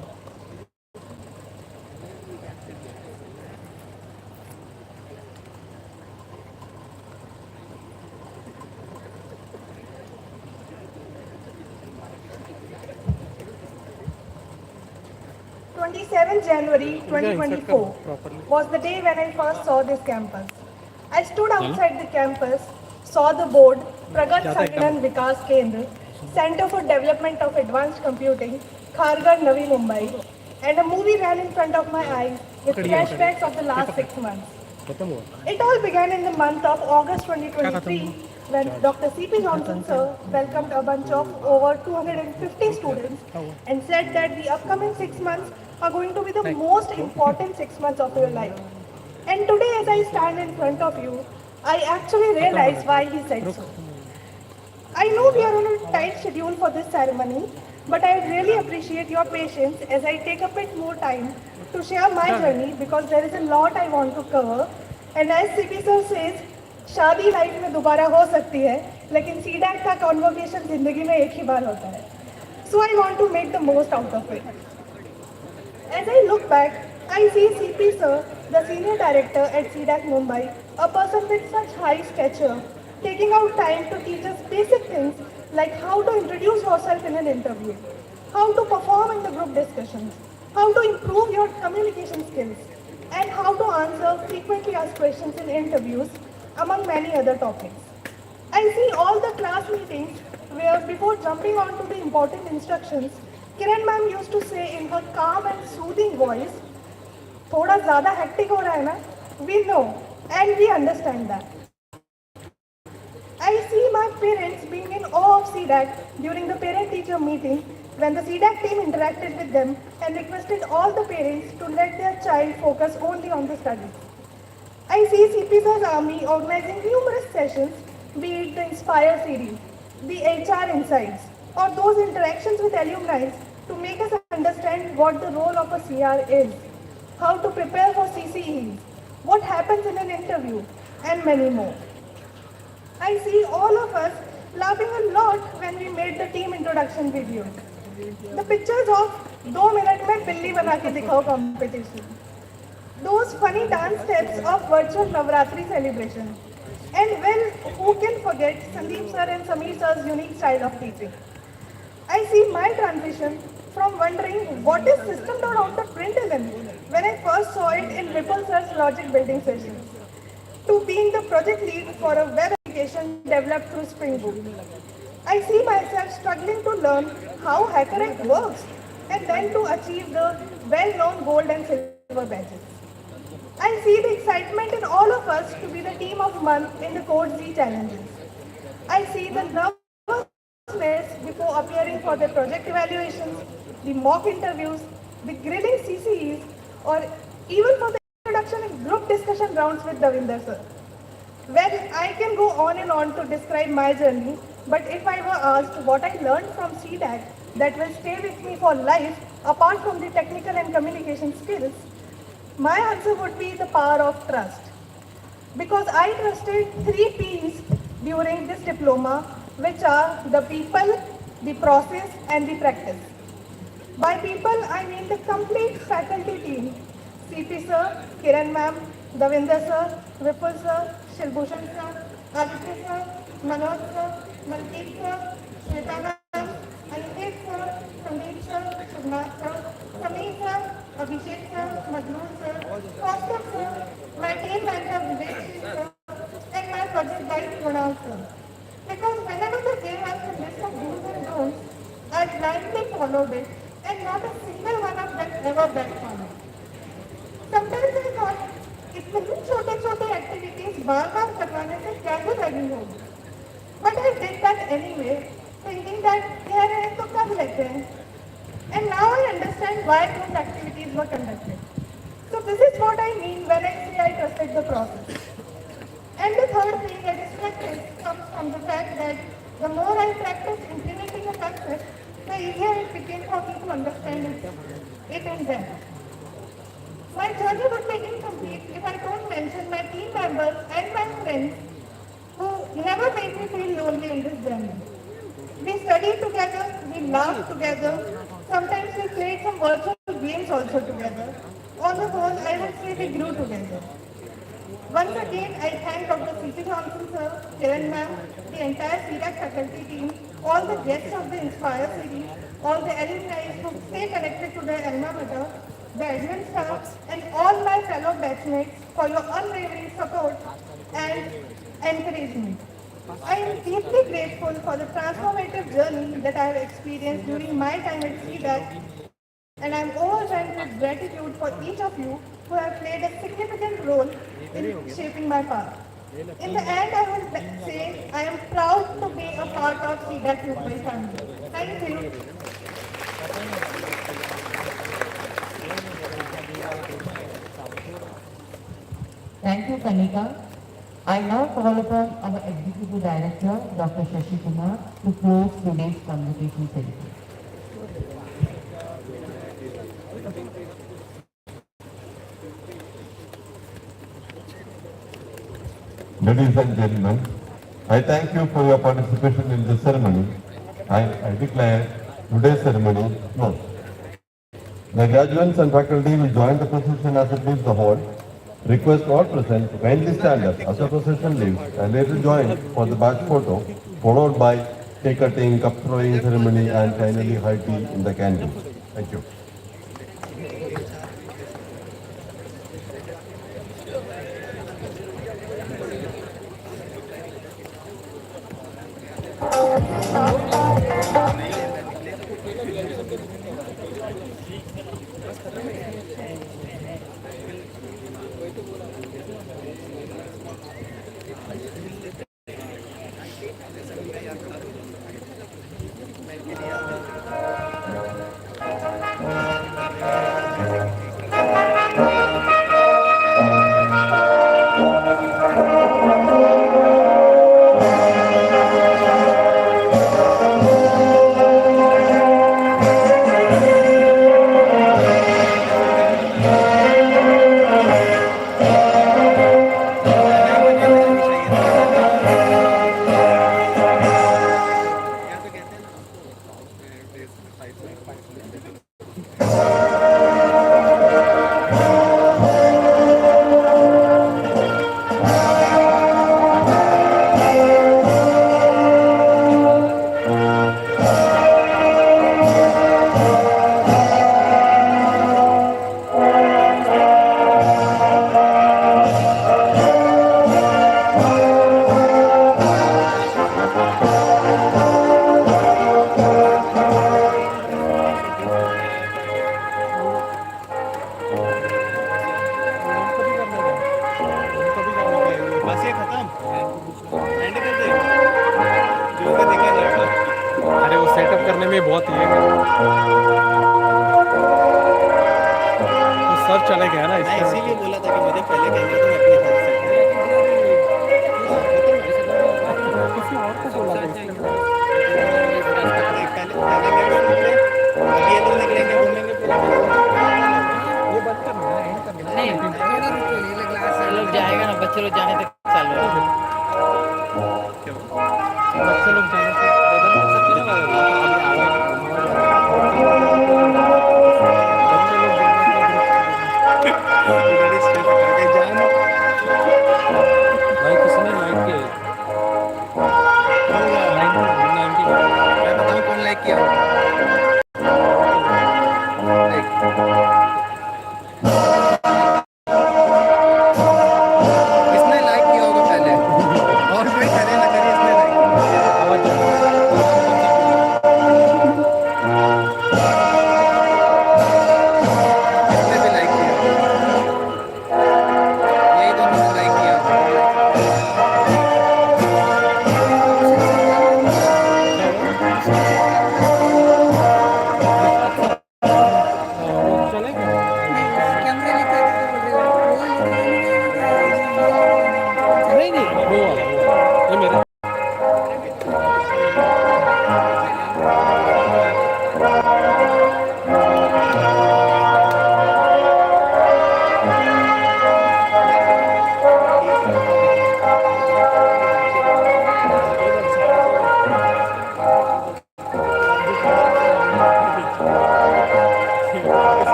January 2024 was the day when I first saw this campus. I stood outside the campus, saw the board, Pragat Sanganan Vikas Kendra, Center for Development of Advanced Computing, Kharghar, Navi Mumbai, and a movie ran in front of my eyes with flashbacks of the last 6 months. It all began in the month of August 2023 when Dr. C.P. Johnson sir welcomed a bunch of over 250 students and said that the upcoming 6 months are going to be the most important 6 months of your life. And today as I stand in front of you, I actually realize why he said so. I know we are on a tight schedule for this ceremony, but I really appreciate your patience as I take a bit more time to share my journey because there is a lot I want to cover. And as CP sir says, शादी life में दोबारा हो सकती है, लेकिन C-DAC का convocation जिंदगी में एक ही बार होता है. So I want to make the most out of it. As I look back, I see CP sir, the senior director at C-DAC Mumbai, a person with such high stature, taking out time to teach us basic things like how to introduce yourself in an interview, how to perform in the group discussions, how to improve your communication skills, and how to answer frequently asked questions in interviews, among many other topics. I see all the class meetings where before jumping on to the important instructions, Kiran ma'am used to say in her calm and soothing voice, "Thoda zyada hectic ho raha hai na?" We know and we understand that. I see my parents being in awe of C-DAC during the parent-teacher meeting when the C-DAC team interacted with them and requested all the parents to let their child focus only on the studies. I see CP sir's army organizing numerous sessions, be it the Inspire series, the HR Insights, or those interactions with alumni to make us understand what the role of a CR is, how to prepare for CCEs, what happens in an interview, and many more. I see all of us laughing a lot when we made the team introduction video. The pictures of 2 minute mein pilli bana ke dikhao competition. Those funny dance steps of virtual Navratri celebration. And well, who can forget Sandeep sir and Sameer sir's unique style of teaching. I see my transition from wondering what is system.out.println when I first saw it in Ripple sir's logic building sessions, to being the project lead for a web application developed through Spring Boot. I see myself struggling to learn how HackerRank works and then to achieve the well-known gold and silver badges. I see the excitement in all of us to be the team of month in the Code Z challenges. I see the nervousness before appearing for the project evaluations, the mock interviews, the grilling CCEs, or even for the introduction and group discussion rounds with Davinder sir. Well, I can go on and on to describe my journey, but if I were asked what I learned from C-DAC that will stay with me for life apart from the technical and communication skills, my answer would be the power of trust. Because I trusted 3 P's during this diploma, which are the people, the process, and the practice. By people, I mean the complete faculty team. CP sir, Kiran ma'am, Davinder sir, Vipul sir, Shilbhushan sir, Aditya sir, Manoj sir, Malkeet sir, Shweta ma'am, Aniket sir, Sandeep sir, Shubhnath sir, Sameer sir, Abhishek sir, Madhur sir, Kaustubh sir, my team manager Vivek sir, and my project guide Kunal sir. Because whenever they gave us a list of do's and don'ts, I blindly followed it, and not a single one of them ever backfired. Sometimes I thought, इतने छोटे-छोटे activities बार-बार करवाने से क्या ही लगी होगी. But I did that anyway, thinking that here है तो कर लेते हैं. And now I understand why those activities were conducted. So this is what I mean when I say I trusted the process. And the third thing, that is practice, comes from the fact that the more I practice implementing a concept, the easier it became for me to understand it in depth. My journey would be incomplete if I don't mention my team members and my friends who never made me feel lonely in this journey. We studied together, we laughed together, sometimes we played some virtual games also together. On the whole, I would say we grew together. Once again, I thank Dr. C.P. Johnson sir, Kiran ma'am, the entire C-DAC faculty team, all the guests of the Inspire series, all the alumni who stay connected to their alma mater, the admin staff, and all my fellow batchmates for your unwavering support and encouragement. I am deeply grateful for the transformative journey that I have experienced during my time at C-DAC, and I am overwhelmed with gratitude for each of you who have played a significant role in shaping my path. In the end, I will say I am proud to be a part of C-DAC Mumbai family. Thank you. Thank you, Kanika. I now call upon our Executive Director, Dr. Shashi Kumar, to close today's convocation ceremony. Ladies and gentlemen, I thank you for your participation in this ceremony. I declare today's ceremony closed. The graduates and faculty will join the procession as it leaves the hall. Request all present to kindly stand up as the procession leaves and later join for the badge photo, followed by cake cutting, cup throwing ceremony and finally high tea in the canteen. Thank you. Setup करने में बहुत ये तो सब चले गया ना, इसीलिए बोला था कि मुझे पहले कहना था अपने हाथ से। किसी और को बोला था ये लोग निकलेंगे घूमेंगे ये बंद करना है, नहीं लोग जाएगा ना, बच्चे लोग जाने तक चालू है, बच्चे लोग जाने तक भाई किसने लाइक किया? मैं बताऊं कौन लाइक किया? इसने लाइक किया होगा पहले, और कोई करे ना करे, इसने लाइक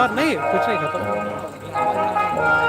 नहीं कुछ नहीं खत्म।